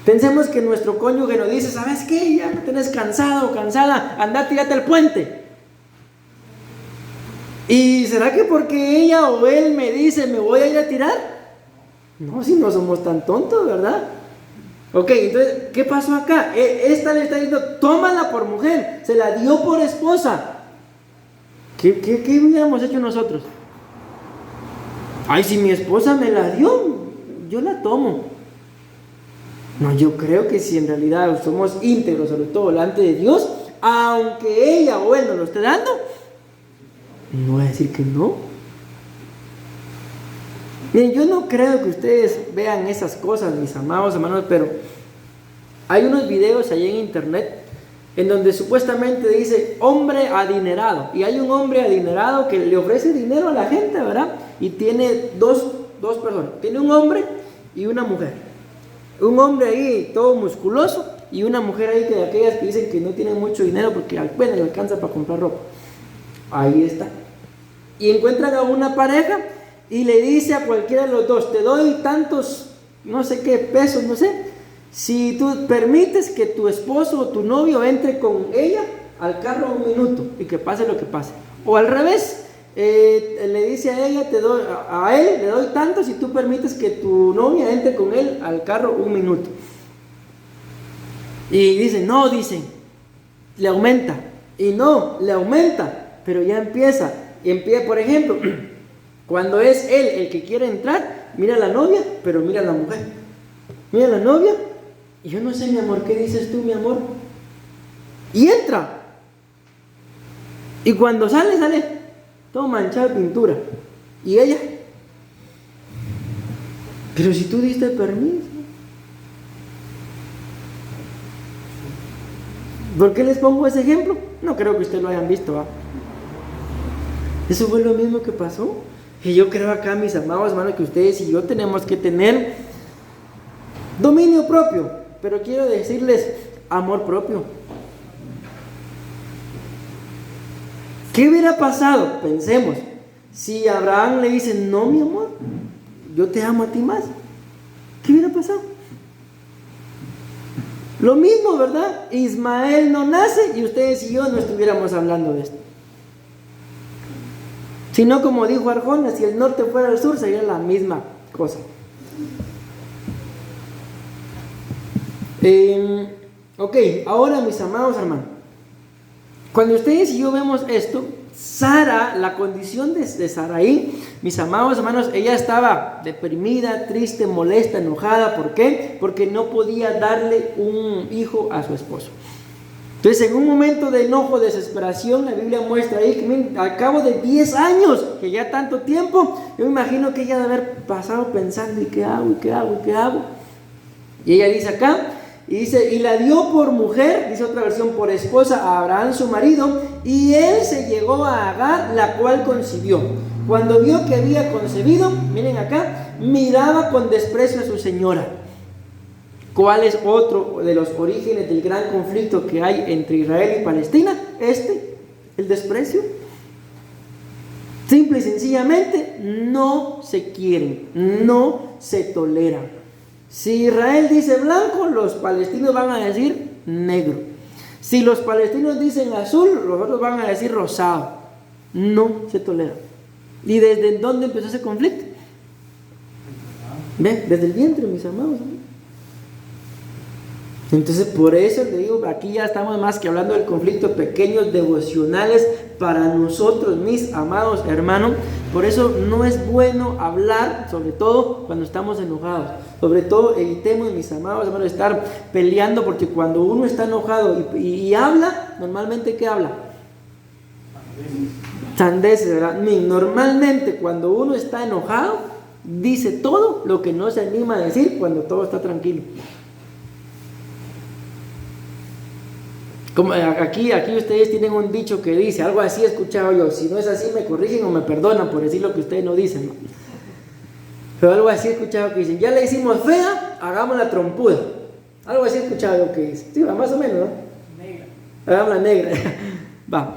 Pensemos que nuestro cónyuge nos dice, ¿sabes qué? Ya me tenés cansado o cansada, anda, tírate al puente. ¿Y será que porque ella o él me dice, me voy a ir a tirar? No, si no somos tan tontos, ¿verdad? Ok, entonces, ¿qué pasó acá? Esta le está diciendo, tómala por mujer, se la dio por esposa. ¿Qué hubiéramos hecho nosotros? Ay, si mi esposa me la dio, yo la tomo. No, yo creo que si en realidad somos íntegros, sobre todo delante de Dios, aunque ella o él nos lo esté dando, no voy a decir que no. Miren, yo no creo que ustedes vean esas cosas, mis amados hermanos, pero hay unos videos ahí en internet en donde supuestamente dice hombre adinerado, y hay un hombre adinerado que le ofrece dinero a la gente, ¿verdad? Y tiene dos personas, tiene un hombre y una mujer. Un hombre ahí todo musculoso y una mujer ahí que de aquellas que dicen que no tienen mucho dinero porque apenas le alcanza para comprar ropa. Ahí está. Y encuentran a una pareja y le dice a cualquiera de los dos, te doy tantos, no sé qué, pesos, no sé, si tú permites que tu esposo o tu novio entre con ella al carro un minuto y que pase lo que pase. O al revés, le dice a ella, a él le doy tanto si tú permites que tu novia entre con él al carro un minuto. Y dicen, no, le aumenta. Y no, le aumenta, pero ya empieza, por ejemplo, cuando es él el que quiere entrar, mira a la novia, pero mira a la mujer. Mira a la novia, y yo no sé, mi amor, ¿qué dices tú, mi amor? Y entra. Y cuando sale todo manchado de pintura. Y ella, pero si tú diste permiso. ¿Por qué les pongo ese ejemplo? No creo que ustedes lo hayan visto, ¿va? Eso fue lo mismo que pasó. Y yo creo acá, mis amados hermanos, que ustedes y yo tenemos que tener dominio propio. Pero quiero decirles amor propio. ¿Qué hubiera pasado? Pensemos. Si Abraham le dice, no, mi amor, yo te amo a ti más. ¿Qué hubiera pasado? Lo mismo, ¿verdad? Ismael no nace y ustedes y yo no estuviéramos hablando de esto. Si no, como dijo Arjona, si el norte fuera el sur, sería la misma cosa. Ok, ahora mis amados hermanos, cuando ustedes y yo vemos esto, Sara, la condición de Saraí, mis amados hermanos, ella estaba deprimida, triste, molesta, enojada. ¿Por qué? Porque no podía darle un hijo a su esposo. Entonces, en un momento de enojo, desesperación, la Biblia muestra ahí que miren, al cabo de 10 años, que ya tanto tiempo, yo me imagino que ella debe haber pasado pensando, ¿y qué hago? ¿Y qué hago? ¿Y qué hago? Y ella dice acá, y dice, y la dio por mujer, dice otra versión, por esposa a Abraham su marido, y él se llegó a Agar, la cual concibió. Cuando vio que había concebido, miren acá, miraba con desprecio a su señora. ¿Cuál es otro de los orígenes del gran conflicto que hay entre Israel y Palestina? El desprecio. Simple y sencillamente, no se quieren, no se toleran. Si Israel dice blanco, los palestinos van a decir negro. Si los palestinos dicen azul, los otros van a decir rosado. No se tolera. ¿Y desde dónde empezó ese conflicto? ¿Ven? Desde el vientre, mis amados. Entonces, por eso le digo, aquí ya estamos más que hablando del conflicto, pequeños devocionales para nosotros, mis amados hermanos. Por eso no es bueno hablar, sobre todo cuando estamos enojados. Sobre todo evitemos, mis amados hermanos, estar peleando, porque cuando uno está enojado y habla, normalmente ¿qué habla? Sandeces, ¿verdad? Normalmente cuando uno está enojado, dice todo lo que no se anima a decir cuando todo está tranquilo. Como aquí ustedes tienen un dicho que dice, algo así he escuchado yo, si no es así me corrigen o me perdonan por decir lo que ustedes no dicen, ¿no? Pero algo así he escuchado que dicen, ya le hicimos fea, hagámosla trompuda. Algo así he escuchado yo que dice, sí, va, más o menos, ¿no? Negra. Hagámosla negra. Va.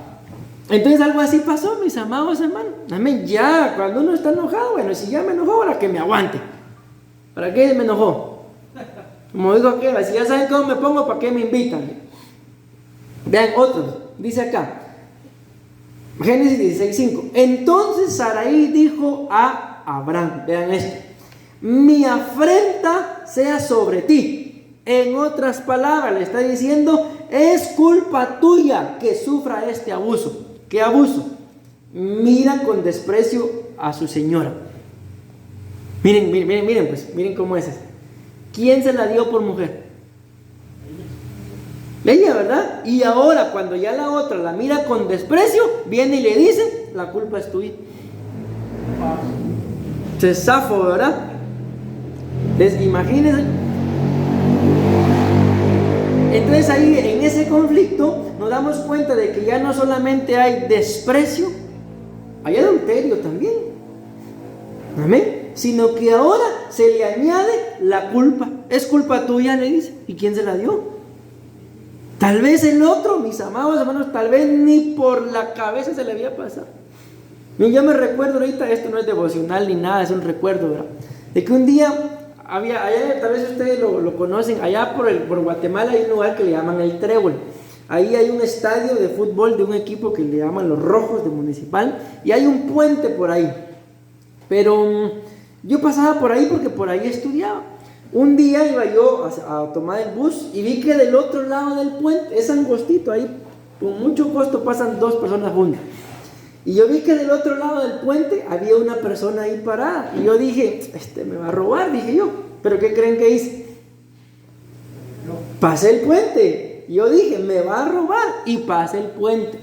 Entonces algo así pasó, mis amados hermanos. Amén. Ya, cuando uno está enojado, bueno, si ya me enojó, ahora que me aguante. ¿Para qué me enojó? Como digo aquel, si ya saben cómo me pongo, ¿para qué me invitan? Vean otros, dice acá, Génesis 16:5. Entonces Saraí dijo a Abraham, vean esto, mi afrenta sea sobre ti. En otras palabras, le está diciendo, es culpa tuya que sufra este abuso. ¿Qué abuso? Mira con desprecio a su señora. Miren, pues, miren cómo es eso. ¿Quién se la dio por mujer? Ella, ¿verdad? Y ahora cuando ya la otra la mira con desprecio, viene y le dice, la culpa es tuya. Se zafó, ¿verdad? Entonces imagínense. Entonces ahí en ese conflicto nos damos cuenta de que ya no solamente hay desprecio, hay adulterio también. Amén. Sino que ahora se le añade la culpa. Es culpa tuya, le dice. ¿Y quién se la dio? Tal vez el otro, mis amados hermanos, tal vez ni por la cabeza se le había pasado. Y yo me recuerdo ahorita, esto no es devocional ni nada, es un recuerdo, ¿verdad? De que un día había, allá, tal vez ustedes lo conocen, allá por Guatemala hay un lugar que le llaman el Trébol. Ahí hay un estadio de fútbol de un equipo que le llaman los Rojos de Municipal, y hay un puente por ahí. Pero yo pasaba por ahí porque por ahí estudiaba. Un día iba yo a tomar el bus y vi que del otro lado del puente, es angostito, ahí con mucho costo pasan dos personas juntas. Y yo vi que del otro lado del puente había una persona ahí parada. Y yo dije, me va a robar, dije yo. ¿Pero qué creen que hice? Pasé el puente. Y yo dije, me va a robar. Y pasé el puente.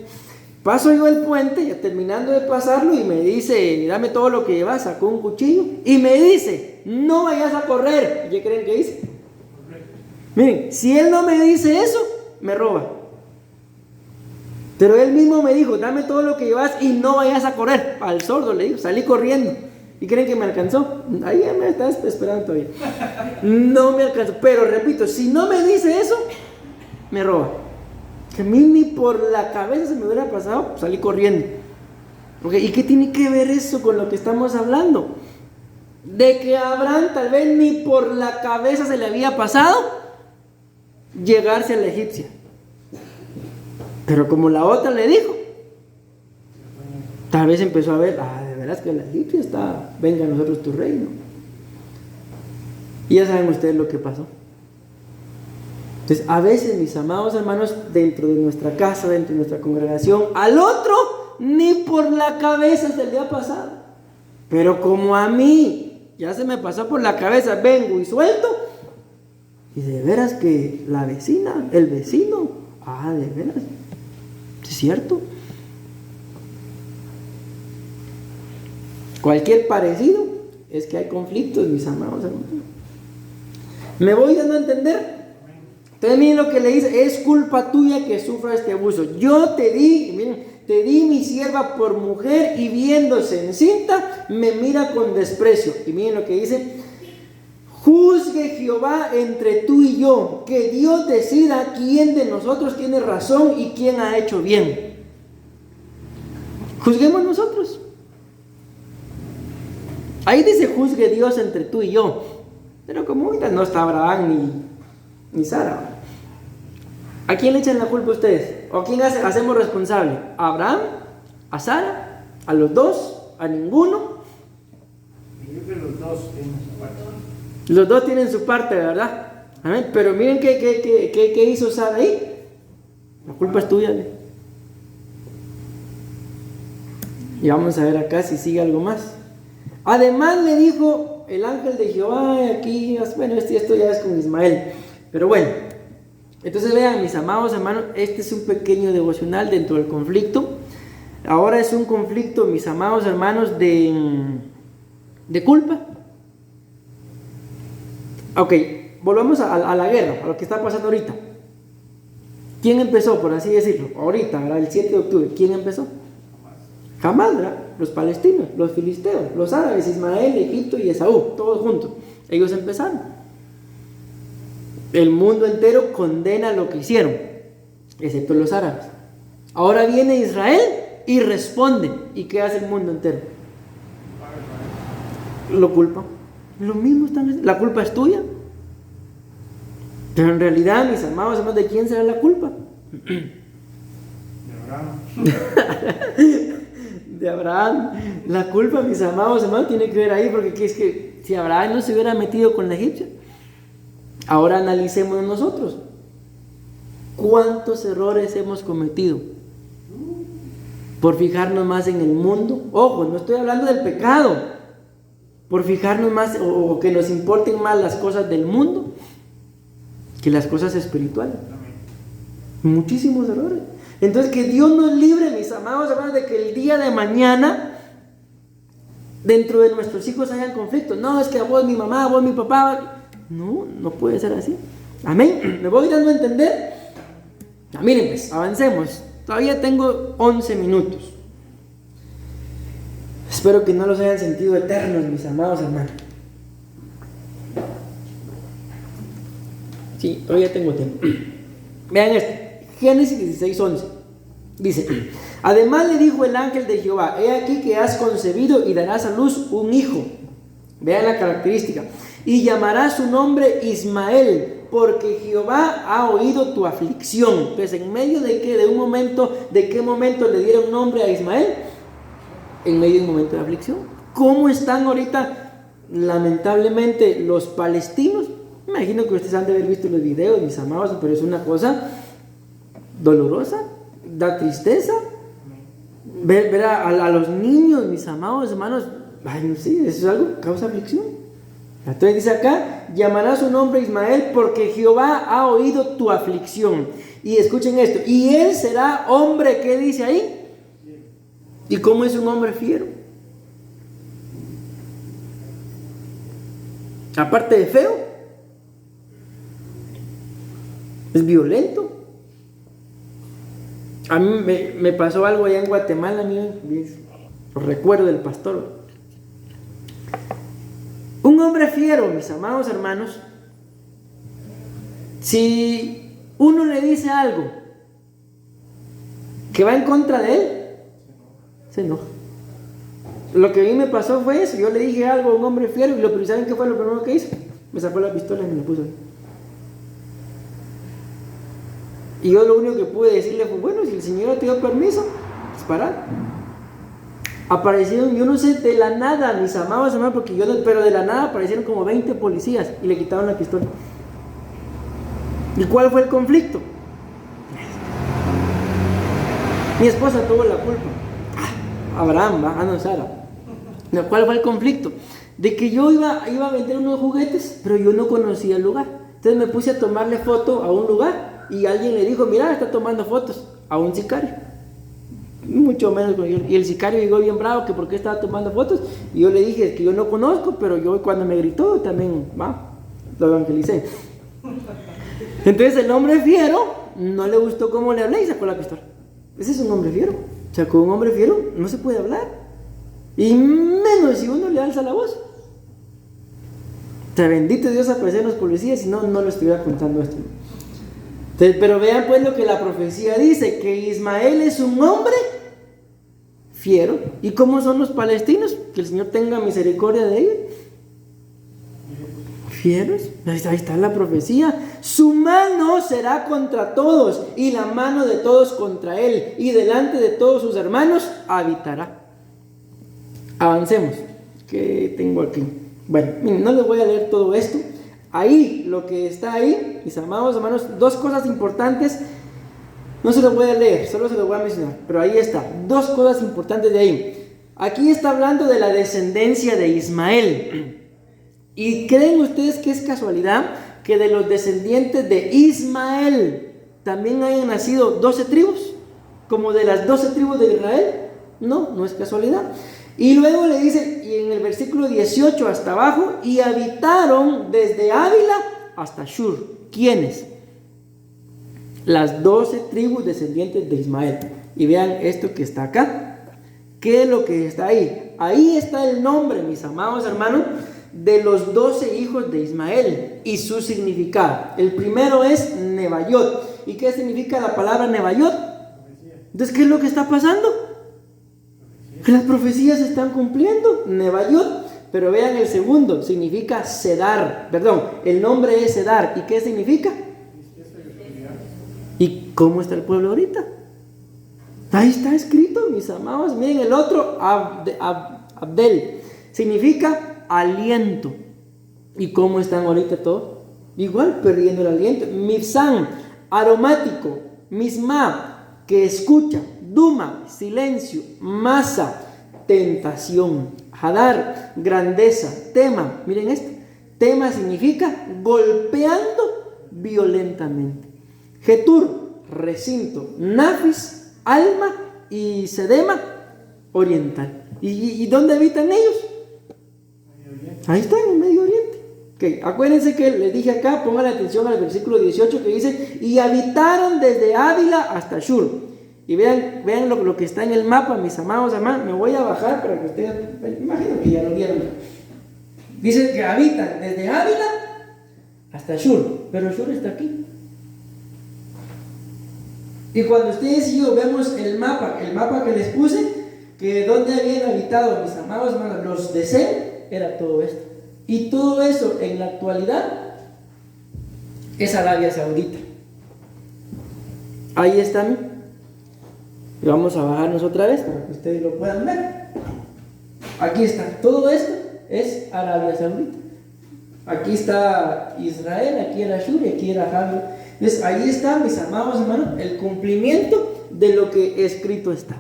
Paso yo el puente, ya terminando de pasarlo, y me dice, dame todo lo que llevas. Sacó un cuchillo y me dice, no vayas a correr. ¿Y qué creen que hice? Miren, si él no me dice eso, me roba. Pero él mismo me dijo, dame todo lo que llevas y no vayas a correr. Al sordo le digo, salí corriendo. ¿Y creen que me alcanzó? Ahí ya me estás esperando todavía. No me alcanzó. Pero repito, si no me dice eso, me roba. Que a mí ni por la cabeza se me hubiera pasado, salí corriendo. ¿Okay? ¿Y qué tiene que ver eso con lo que estamos hablando? De que a Abraham tal vez ni por la cabeza se le había pasado llegarse a la egipcia. Pero como la otra le dijo, tal vez empezó a ver, de veras que la egipcia está, venga a nosotros tu reino. Y ya saben ustedes lo que pasó. Entonces, a veces, mis amados hermanos, dentro de nuestra casa, dentro de nuestra congregación, al otro ni por la cabeza se le ha pasado. Pero como a mí ya se me pasó por la cabeza, vengo y suelto. Y de veras que la vecina, el vecino, de veras, ¿es cierto? Cualquier parecido es que hay conflictos, mis amados hermanos. ¿Me voy dando a entender? Entonces miren lo que le dice, es culpa tuya que sufra este abuso. Yo te di, miren, te di mi sierva por mujer y viéndose encinta, me mira con desprecio. Y miren lo que dice, juzgue Jehová entre tú y yo, que Dios decida quién de nosotros tiene razón y quién ha hecho bien. Juzguemos nosotros. Ahí dice, juzgue Dios entre tú y yo. Pero como ahorita no está Abraham ni Sara. ¿A quién le echan la culpa ustedes? ¿O a quién hacemos responsable? ¿A Abraham? ¿A Sara? ¿A los dos? ¿A ninguno? Yo creo que los dos tienen su parte. Los dos tienen su parte, ¿verdad? Amén. Pero miren qué hizo Sara ahí. La culpa es tuya. Y vamos a ver acá si sigue algo más. Además le dijo el ángel de Jehová, aquí, bueno, esto ya es con Ismael. Pero bueno, entonces vean, mis amados hermanos, este es un pequeño devocional dentro del conflicto. Ahora es un conflicto, mis amados hermanos, de culpa. Ok, volvamos a la guerra, a lo que está pasando ahorita. ¿Quién empezó, por así decirlo? Ahorita, ¿verdad? El 7 de octubre, ¿quién empezó? Jamás, ¿verdad? Los palestinos, los filisteos, los árabes, Ismael, Egipto y Esaú, todos juntos. Ellos empezaron. El mundo entero condena lo que hicieron, excepto los árabes. Ahora viene Israel y responde. ¿Y qué hace el mundo entero? Lo culpa. Lo mismo están. La culpa es tuya. Pero en realidad, mis amados hermanos, ¿de quién será la culpa? De Abraham. De Abraham. La culpa, mis amados hermanos, tiene que ver ahí, porque es que si Abraham no se hubiera metido con la egipcia. Ahora analicemos nosotros. ¿Cuántos errores hemos cometido? Por fijarnos más en el mundo. Ojo, no estoy hablando del pecado. Por fijarnos más o que nos importen más las cosas del mundo que las cosas espirituales. Muchísimos errores. Entonces que Dios nos libre, mis amados hermanos, de que el día de mañana dentro de nuestros hijos hayan conflictos. No, es que a vos mi mamá, a vos mi papá. No, no puede ser así. Amén. ¿Me voy dando a entender? Miren pues, avancemos. Todavía tengo 11 minutos. Espero que no los hayan sentido eternos, mis amados hermanos. Sí, todavía tengo tiempo. Vean esto. Génesis 16:11. Dice, además le dijo el ángel de Jehová, he aquí que has concebido y darás a luz un hijo. Vean la característica. Y llamará su nombre Ismael, porque Jehová ha oído tu aflicción. Entonces, ¿en medio de qué? ¿De qué momento le dieron nombre a Ismael? En medio de un momento de aflicción. ¿Cómo están ahorita, lamentablemente, los palestinos? Me imagino que ustedes han de haber visto los videos, mis amados, pero es una cosa dolorosa, da tristeza. Ver a los niños, mis amados hermanos, ay, no sé, eso es algo que causa aflicción. Entonces dice acá, llamará su nombre Ismael porque Jehová ha oído tu aflicción. Y escuchen esto, y él será hombre, ¿qué dice ahí? ¿Y cómo es un hombre fiero? Aparte de feo, es violento. A mí me pasó algo allá en Guatemala, miren, recuerdo del pastor. Un hombre fiero, mis amados hermanos, si uno le dice algo que va en contra de él, se enoja. Lo que a mí me pasó fue eso. Yo le dije algo a un hombre fiero y ¿saben qué fue lo primero que hizo? Me sacó la pistola y me la puso ahí. Y yo lo único que pude decirle fue, bueno, si el Señor te dio permiso, disparar. Aparecieron, yo no sé, de la nada, mis amados hermanos, pero de la nada aparecieron como 20 policías y le quitaron la pistola. ¿Y cuál fue el conflicto? Mi esposa tuvo la culpa. Abraham, no Sara. ¿Cuál fue el conflicto? De que yo iba a vender unos juguetes, pero yo no conocía el lugar. Entonces me puse a tomarle foto a un lugar y alguien le dijo, mira, está tomando fotos a un sicario. Mucho menos con él. Y el sicario llegó bien bravo que por qué estaba tomando fotos. Y yo le dije, es que yo no conozco, pero yo cuando me gritó también, lo evangelicé. Entonces el hombre fiero no le gustó cómo le hablé y sacó la pistola. Ese es un hombre fiero. O sea, con un hombre fiero no se puede hablar. Y menos si uno le alza la voz. O sea, bendito Dios aparecer en los policías, si no, no lo estuviera contando esto. Entonces, pero vean pues lo que la profecía dice, que Ismael es un hombre fiero. ¿Y cómo son los palestinos? Que el Señor tenga misericordia de ellos. Fieros. Ahí está la profecía. Su mano será contra todos y la mano de todos contra él, y delante de todos sus hermanos habitará. Avancemos. ¿Qué tengo aquí? Bueno, miren, no les voy a leer todo esto. Ahí, lo que está ahí, mis amados hermanos, dos cosas importantes. No se los voy a leer, solo se los voy a mencionar, pero ahí está, dos cosas importantes de ahí. Aquí está hablando de la descendencia de Ismael. ¿Y creen ustedes que es casualidad que de los descendientes de Ismael también hayan nacido 12 tribus? Como de las 12 tribus de Israel. No, no es casualidad. Y luego le dice, y en el versículo 18 hasta abajo, y habitaron desde Ávila hasta Shur. ¿Quiénes? Las 12 tribus descendientes de Ismael. Y vean esto que está acá. ¿Qué es lo que está ahí? Ahí está el nombre, mis amados hermanos, de los 12 hijos de Ismael y su significado. El primero es Nebayot. ¿Y qué significa la palabra Nebayot? Entonces, ¿qué es lo que está pasando? Que las profecías se están cumpliendo. Nebayot. Pero vean el segundo, significa Cedar. Perdón, el nombre es Cedar. ¿Y qué significa? ¿Y cómo está el pueblo ahorita? Ahí está escrito, mis amados. Miren el otro, Abdel. Significa aliento. ¿Y cómo están ahorita todos? Igual, perdiendo el aliento. Mifsán, aromático. Misma, que escucha. Duma, silencio. Masa, tentación. Hadar, grandeza. Tema, miren esto. Tema significa golpeando violentamente. Getur, recinto. Nafis, alma. Y Sedema, oriental. ¿Y dónde habitan ellos? Ahí está, en el Medio Oriente. Okay. Acuérdense que les dije acá, pongan atención al versículo 18 que dice, y habitaron desde Ávila hasta Shur. Y vean lo que está en el mapa, mis amados hermanos. Me voy a bajar para que ustedes, imagino que ya lo vieron. Dice que habitan desde Ávila hasta Shur, pero Shur está aquí. Y cuando ustedes y yo vemos el mapa que les puse, que donde habían habitado mis amados hermanos, los de Sem, era todo esto. Y todo eso en la actualidad es Arabia Saudita. Ahí están. Y vamos a bajarnos otra vez para que ustedes lo puedan ver. Aquí está. Todo esto es Arabia Saudita. Aquí está Israel, aquí era Shur y aquí era Javi. Entonces ahí está, mis amados hermanos, el cumplimiento de lo que escrito está.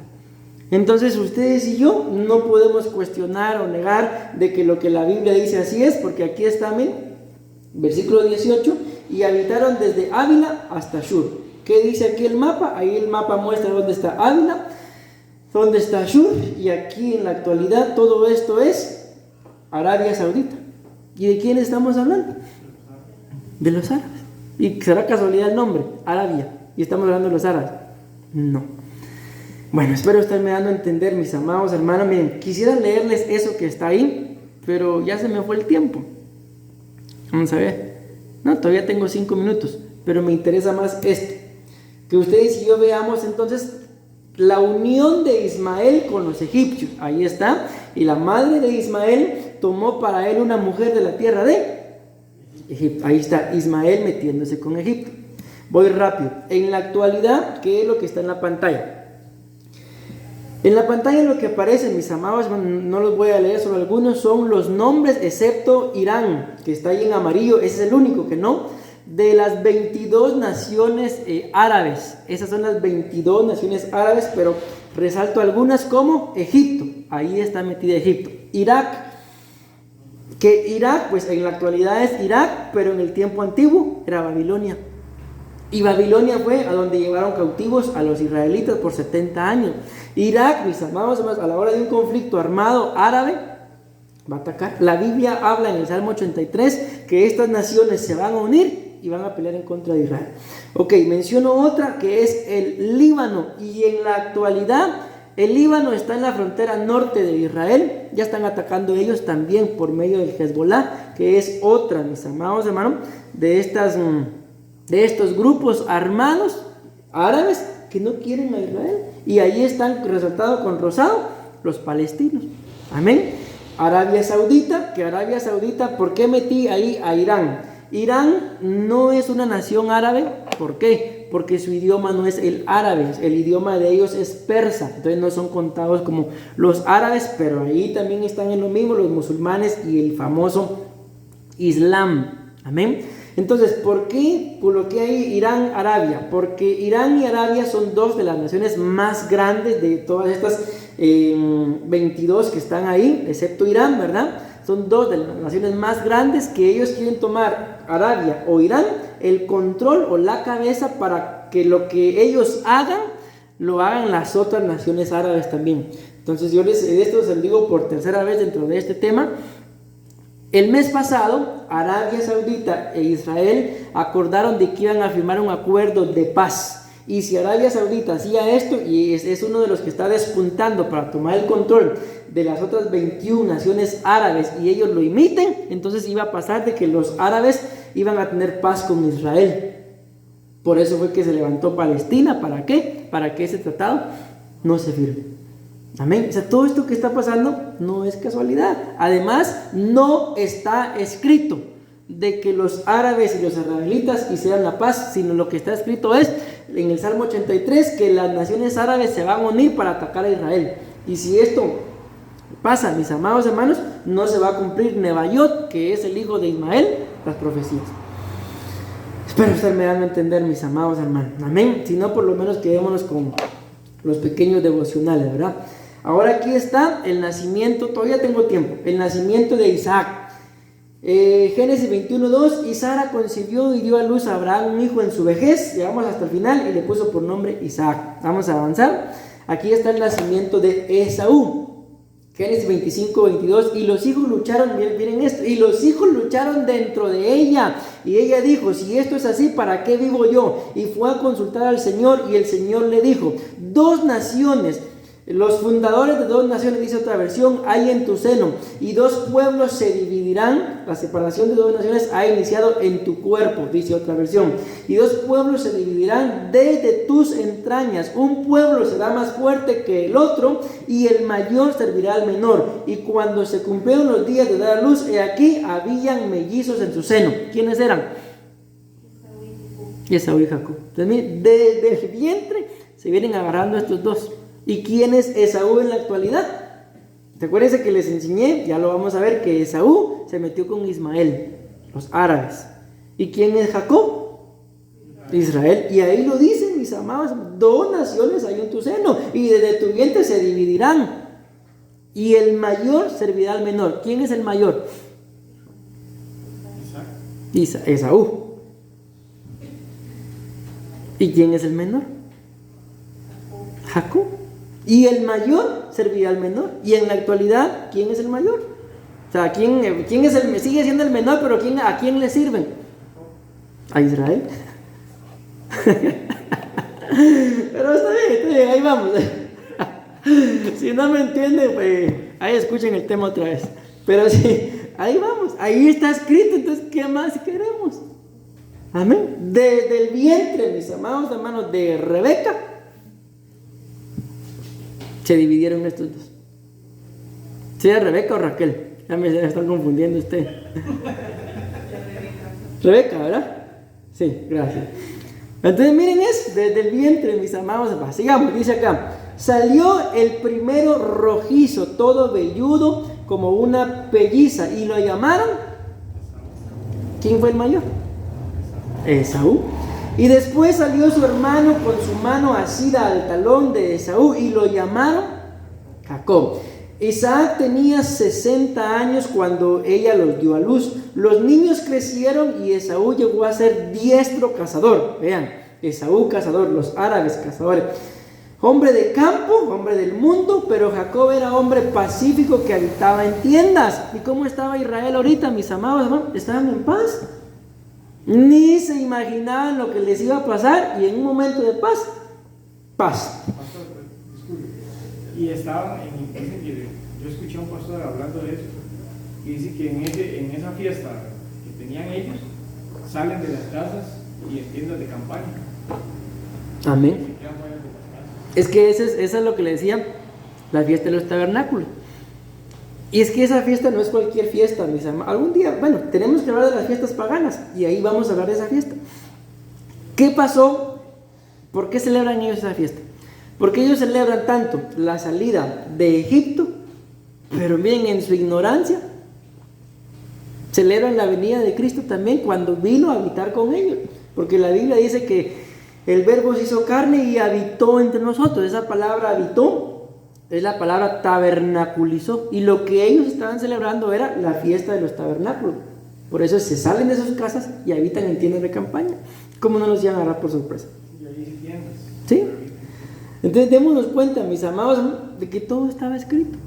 Entonces ustedes y yo no podemos cuestionar o negar de que lo que la Biblia dice así es, porque aquí está, miren, versículo 18, y habitaron desde Ávila hasta Shur. ¿Qué dice aquí el mapa? Ahí el mapa muestra dónde está Ávila, dónde está Shur, y aquí en la actualidad todo esto es Arabia Saudita. ¿Y de quién estamos hablando? De los árabes. ¿Y será casualidad el nombre? Arabia. ¿Y estamos hablando de los árabes? No. Bueno, espero estarme dando a entender, mis amados hermanos. Miren, quisiera leerles eso que está ahí, pero ya se me fue el tiempo. Vamos a ver. No, todavía tengo 5 minutos, pero me interesa más esto. Que ustedes y yo veamos entonces la unión de Ismael con los egipcios. Ahí está. Y la madre de Ismael tomó para él una mujer de la tierra de Egipto. Ahí está Ismael metiéndose con Egipto. Voy rápido. En la actualidad, ¿qué es lo que está en la pantalla? En la pantalla lo que aparece, mis amados, no los voy a leer, solo algunos son los nombres, excepto Irán, que está ahí en amarillo. Ese es el único que no. De las 22 naciones árabes. Esas son las 22 naciones árabes, pero resalto algunas como Egipto. Ahí está metida Egipto. Irak. Que Irak, pues en la actualidad es Irak, pero en el tiempo antiguo era Babilonia. Y Babilonia fue a donde llevaron cautivos a los israelitas por 70 años. Irak, mis amados, a la hora de un conflicto armado árabe, va a atacar. La Biblia habla en el Salmo 83 que estas naciones se van a unir y van a pelear en contra de Israel. Ok, menciono otra que es el Líbano. Y en la actualidad el Líbano está en la frontera norte de Israel. Ya están atacando ellos también por medio del Hezbollah, que es otra, mis amados hermanos, de estos grupos armados árabes que no quieren a Israel. Y ahí están resaltados con rosado los palestinos. Amén. Arabia Saudita, que Arabia Saudita, ¿por qué metí ahí a Irán? Irán no es una nación árabe. ¿Por qué? Porque su idioma no es el árabe, el idioma de ellos es persa, entonces no son contados como los árabes, pero ahí también están en lo mismo los musulmanes y el famoso Islam. Amén. Entonces, ¿por qué coloqué ahí Irán, Arabia? Porque Irán y Arabia son dos de las naciones más grandes de todas estas 22 que están ahí, excepto Irán, ¿verdad? Son dos de las naciones más grandes que ellos quieren tomar, Arabia o Irán, el control o la cabeza para que lo que ellos hagan, lo hagan las otras naciones árabes también. Entonces yo esto se lo digo por tercera vez dentro de este tema. El mes pasado, Arabia Saudita e Israel acordaron de que iban a firmar un acuerdo de paz. Y si Arabia Saudita hacía esto, y es uno de los que está despuntando para tomar el control de las otras 21 naciones árabes, y ellos lo imiten, entonces iba a pasar de que los árabes iban a tener paz con Israel. Por eso fue que se levantó Palestina. ¿Para qué? Para que ese tratado no se firme. Amén. O sea, todo esto que está pasando no es casualidad. Además, no está escrito de que los árabes y los israelitas hicieran la paz, sino lo que está escrito es en el Salmo 83 que las naciones árabes se van a unir para atacar a Israel. Y si esto pasa, mis amados hermanos, no se va a cumplir Nebaiot, que es el hijo de Ismael, las profecías. Espero estarme dando a entender, mis amados hermanos. Amén. Si no, por lo menos quedémonos con los pequeños devocionales, ¿verdad? Ahora aquí está el nacimiento, todavía tengo tiempo, el nacimiento de Isaac. Génesis 21:2, y Sara concibió y dio a luz a Abraham un hijo en su vejez. Llegamos hasta el final y le puso por nombre Isaac. Vamos a avanzar. Aquí está el nacimiento de Esaú. Génesis 25:22, y los hijos lucharon, miren esto, y los hijos lucharon dentro de ella, y ella dijo, si esto es así, ¿para qué vivo yo? Y fue a consultar al Señor, y el Señor le dijo, 2 naciones, los fundadores de 2 naciones, dice otra versión, hay en tu seno, y 2 pueblos se dividirán. La separación de 2 naciones ha iniciado en tu cuerpo, dice otra versión, y 2 pueblos se dividirán desde tus entrañas. Un pueblo será más fuerte que el otro, y el mayor servirá al menor. Y cuando se cumplieron los días de dar a luz, he aquí habían mellizos en su seno. ¿Quiénes eran? Esaú y Jacob. Entonces, desde el vientre se vienen agarrando estos 2. ¿Y quién es Esaú en la actualidad? ¿Te acuerdas que les enseñé? Ya lo vamos a ver, que Esaú se metió con Ismael, los árabes. ¿Y quién es Jacob? Israel. Y ahí lo dicen, mis amados, 2 naciones hay en tu seno. uno, y desde tu vientre se dividirán. Y el mayor servirá al menor. ¿Quién es el mayor? Esaú. ¿Y quién es el menor? Jacob. Y el mayor servirá al menor. Y en la actualidad, ¿quién es el mayor? O sea, ¿quién es sigue siendo el menor, pero ¿a quién le sirven? A Israel. Pero está bien, ahí vamos. Si no me entienden, pues ahí escuchen el tema otra vez. Pero sí, ahí vamos, ahí está escrito. Entonces, ¿qué más queremos? Amén. Desde el vientre, mis amados hermanos, de Rebeca, se dividieron estos dos. ¿Sea Rebeca o Raquel? Ya me están confundiendo usted. Rebeca, ¿verdad? Sí, gracias. Entonces miren eso, desde el vientre, mis amados hermanos. Sigamos, dice acá. Salió el primero rojizo, todo velludo, como una pelliza, y lo llamaron. ¿Quién fue el mayor? Esaú. Y después salió su hermano con su mano asida al talón de Esaú, y lo llamaron Jacob. Isaac tenía 60 años cuando ella los dio a luz. Los niños crecieron y Esaú llegó a ser diestro cazador. Vean, Esaú cazador, los árabes cazadores. Hombre de campo, hombre del mundo, pero Jacob era hombre pacífico que habitaba en tiendas. ¿Y cómo estaba Israel ahorita, mis amados hermanos? Estaban en paz. Ni se imaginaban lo que les iba a pasar, y en un momento de paz, paz. Pastor, disculpe. Y estaban dicen que yo escuché a un pastor hablando de eso, y dice que en esa fiesta que tenían ellos, salen de las casas y en tiendas de campaña. Amén. Es que esa es lo que le decía, la fiesta de los tabernáculos. Y es que esa fiesta no es cualquier fiesta, mis hermanos. Algún día, bueno, tenemos que hablar de las fiestas paganas, y ahí vamos a hablar de esa fiesta. ¿Qué pasó? ¿Por qué celebran ellos esa fiesta? Porque ellos celebran tanto la salida de Egipto, pero miren, en su ignorancia, celebran la venida de Cristo también cuando vino a habitar con ellos. Porque la Biblia dice que el Verbo se hizo carne y habitó entre nosotros. Esa palabra habitó es la palabra tabernaculizó. Y lo que ellos estaban celebrando era la fiesta de los tabernáculos. Por eso se salen de sus casas y habitan en tiendas de campaña. ¿Cómo no nos iban a agarrar por sorpresa? Y ahí sí tiendas. ¿Sí? Entonces démonos cuenta, mis amados, de que todo estaba escrito.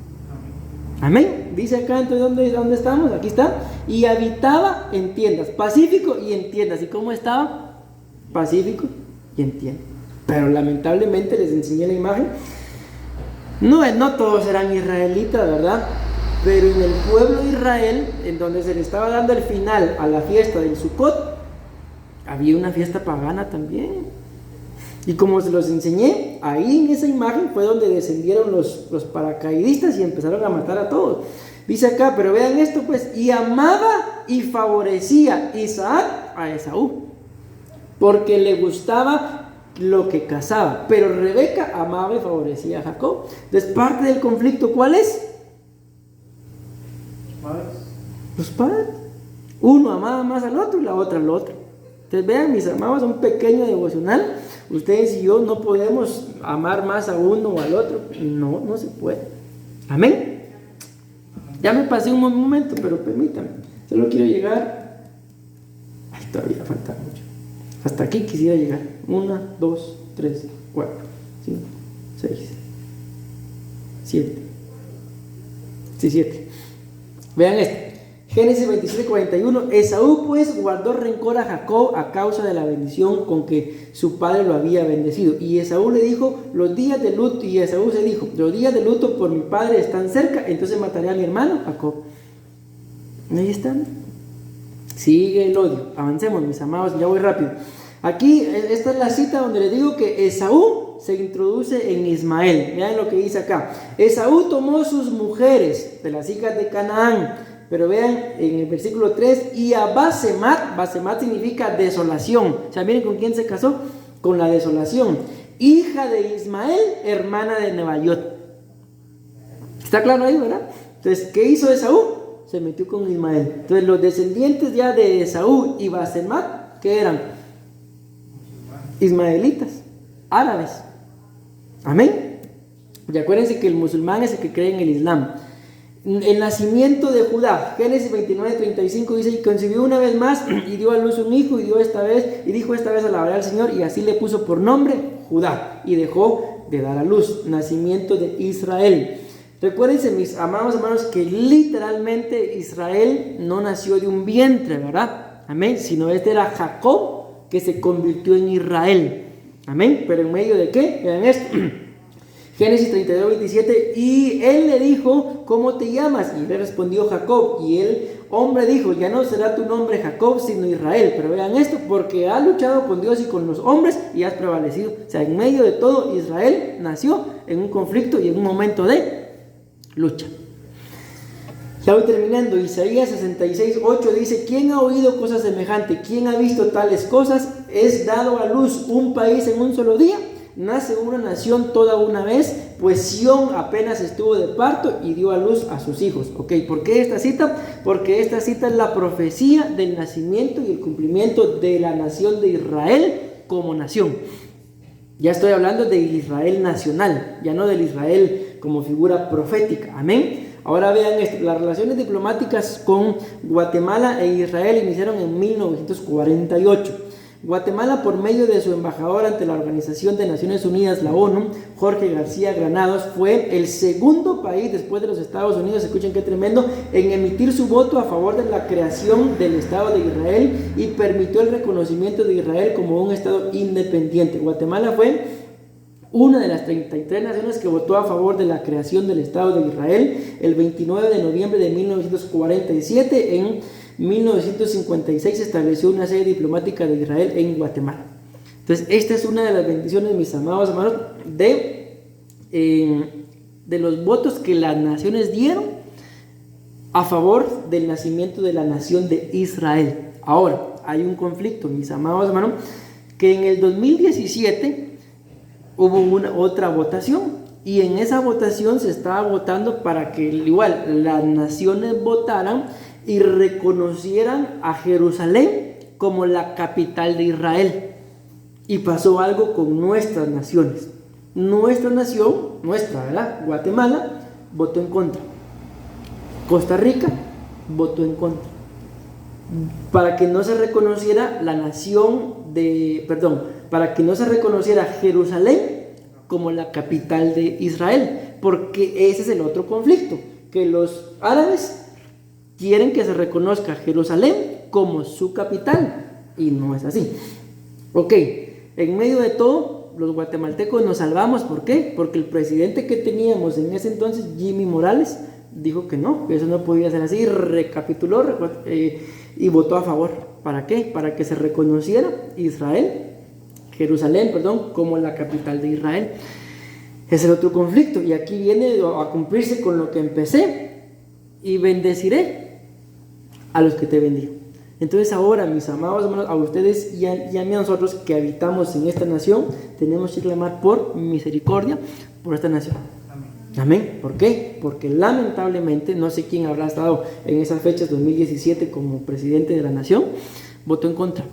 Amén. Dice acá, entonces, ¿dónde estamos? Aquí está. Y habitaba en tiendas, pacífico y en tiendas. ¿Y cómo estaba? Pacífico y en tiendas. Pero lamentablemente les enseñé la imagen. No todos eran israelitas, ¿verdad? Pero en el pueblo de Israel, en donde se le estaba dando el final a la fiesta del Sukkot, había una fiesta pagana también. Y como se los enseñé, ahí en esa imagen fue donde descendieron los paracaidistas y empezaron a matar a todos. Dice acá, pero vean esto pues, y amaba y favorecía Isaac a Esaú, porque le gustaba lo que cazaba, pero Rebeca amaba y favorecía a Jacob. Entonces, parte del conflicto, ¿cuál es? Los padres. Uno amaba más al otro y la otra al otro. Entonces, vean, mis amados, un pequeño devocional. Ustedes y yo no podemos amar más a uno o al otro. No se puede. Amén. Ya me pasé un momento, pero permítanme. Solo quiero llegar. Ay, todavía falta mucho. Hasta aquí quisiera llegar. 1, 2, 3, 4, 5, 6, 7. Sí, 7. Vean esto. Génesis 27:41. Esaú pues guardó rencor a Jacob a causa de la bendición con que su padre lo había bendecido. Y Esaú le dijo, los días de luto, y Esaú se dijo, los días de luto por mi padre están cerca, entonces mataré a mi hermano Jacob. Ahí están. Sigue el odio. Avancemos, mis amados, ya voy rápido. Aquí, esta es la cita donde les digo que Esaú se introduce en Ismael. Vean lo que dice acá. Esaú tomó sus mujeres de las hijas de Canaán. Pero vean en el versículo 3, y a Basemat, Basemat significa desolación. O sea, miren con quién se casó, con la desolación. Hija de Ismael, hermana de Nebaiot. ¿Está claro ahí, verdad? Entonces, ¿qué hizo Esaú? Se metió con Ismael. Entonces, los descendientes ya de Esaú y Basemat, ¿qué eran? Ismaelitas, árabes. Amén. Y acuérdense que el musulmán es el que cree en el Islam. El nacimiento de Judá, Génesis 29:35 dice: y concibió una vez más y dio a luz un hijo y dijo esta vez alabaré al Señor, y así le puso por nombre Judá, y dejó de dar a luz. Nacimiento de Israel. Recuérdense, mis amados hermanos, que literalmente Israel no nació de un vientre, ¿verdad? Amén. Sino este era Jacob, que se convirtió en Israel. Amén. Pero en medio de ¿qué? Vean esto. Génesis 32:27, y él le dijo: ¿cómo te llamas? Y le respondió: Jacob. Y el hombre dijo: ya no será tu nombre Jacob, sino Israel. Pero vean esto: porque has luchado con Dios y con los hombres y has prevalecido. O sea, en medio de todo, Israel nació en un conflicto y en un momento de lucha. Ya voy terminando. Isaías 66:8 dice: ¿quién ha oído cosas semejantes? ¿Quién ha visto tales cosas? Es dado a luz un país en un solo día, nace una nación toda una vez, pues Sión apenas estuvo de parto y dio a luz a sus hijos. Ok, ¿por qué esta cita? Porque esta cita es la profecía del nacimiento y el cumplimiento de la nación de Israel como nación. Ya estoy hablando del Israel nacional, ya no del Israel como figura profética. Amén. Ahora vean esto: las relaciones diplomáticas con Guatemala e Israel iniciaron en 1948. Guatemala, por medio de su embajador ante la Organización de Naciones Unidas, la ONU, Jorge García Granados, fue el segundo país después de los Estados Unidos, escuchen qué tremendo, en emitir su voto a favor de la creación del Estado de Israel y permitió el reconocimiento de Israel como un Estado independiente. Guatemala fue una de las 33 naciones que votó a favor de la creación del Estado de Israel el 29 de noviembre de 1947. En 1956 se estableció una sede diplomática de Israel en Guatemala. Entonces, esta es una de las bendiciones, mis amados hermanos, de los votos que las naciones dieron a favor del nacimiento de la nación de Israel. Ahora, hay un conflicto, mis amados hermanos, que en el 2017 hubo otra votación, y en esa votación se estaba votando para que igual las naciones votaran y reconocieran a Jerusalén como la capital de Israel. Y pasó algo con nuestras naciones. Nuestra nación, ¿verdad? Guatemala votó en contra. Costa Rica votó en contra. Para que no se reconociera para que no se reconociera Jerusalén como la capital de Israel. Porque ese es el otro conflicto, que los árabes quieren que se reconozca Jerusalén como su capital, y no es así. Ok, en medio de todo, los guatemaltecos nos salvamos. ¿Por qué? Porque el presidente que teníamos en ese entonces, Jimmy Morales, dijo que no, que eso no podía ser así, recapituló y votó a favor. ¿Para qué? Para que se reconociera Jerusalén, como la capital de Israel. Es el otro conflicto, y aquí viene a cumplirse con lo que empecé: y bendeciré a los que te bendigo. Entonces ahora, mis amados hermanos, a ustedes y a nosotros que habitamos en esta nación, tenemos que clamar por misericordia por esta nación. Amén. ¿Por qué? Porque lamentablemente, no sé quién habrá estado en esas fechas 2017 como presidente de la nación, votó en contra.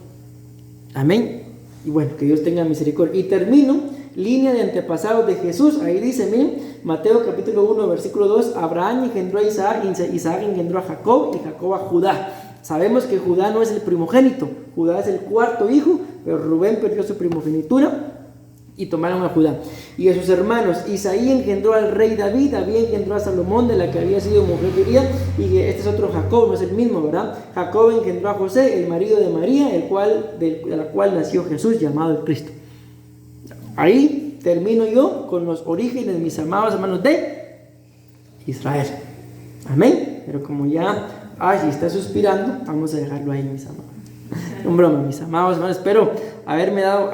Amén. Y bueno, que Dios tenga misericordia. Y termino, línea de antepasados de Jesús. Ahí dice, miren, Mateo capítulo 1, versículo 2, Abraham engendró a Isaac, Isaac engendró a Jacob, y Jacob a Judá. Sabemos que Judá no es el primogénito, Judá es el cuarto hijo, pero Rubén perdió su primogenitura y tomaron a Judá. Y a sus hermanos, Isaí engendró al rey David, David engendró a Salomón, de la que había sido mujer de Uría, y este es otro Jacob, no es el mismo, ¿verdad? Jacob engendró a José, el marido de María, de la cual nació Jesús, llamado el Cristo. Ahí termino yo con los orígenes, mis amados hermanos, de Israel. Amén. Pero como ya si está suspirando, vamos a dejarlo ahí, mis amados. En broma, mis amados hermanos, espero haberme dado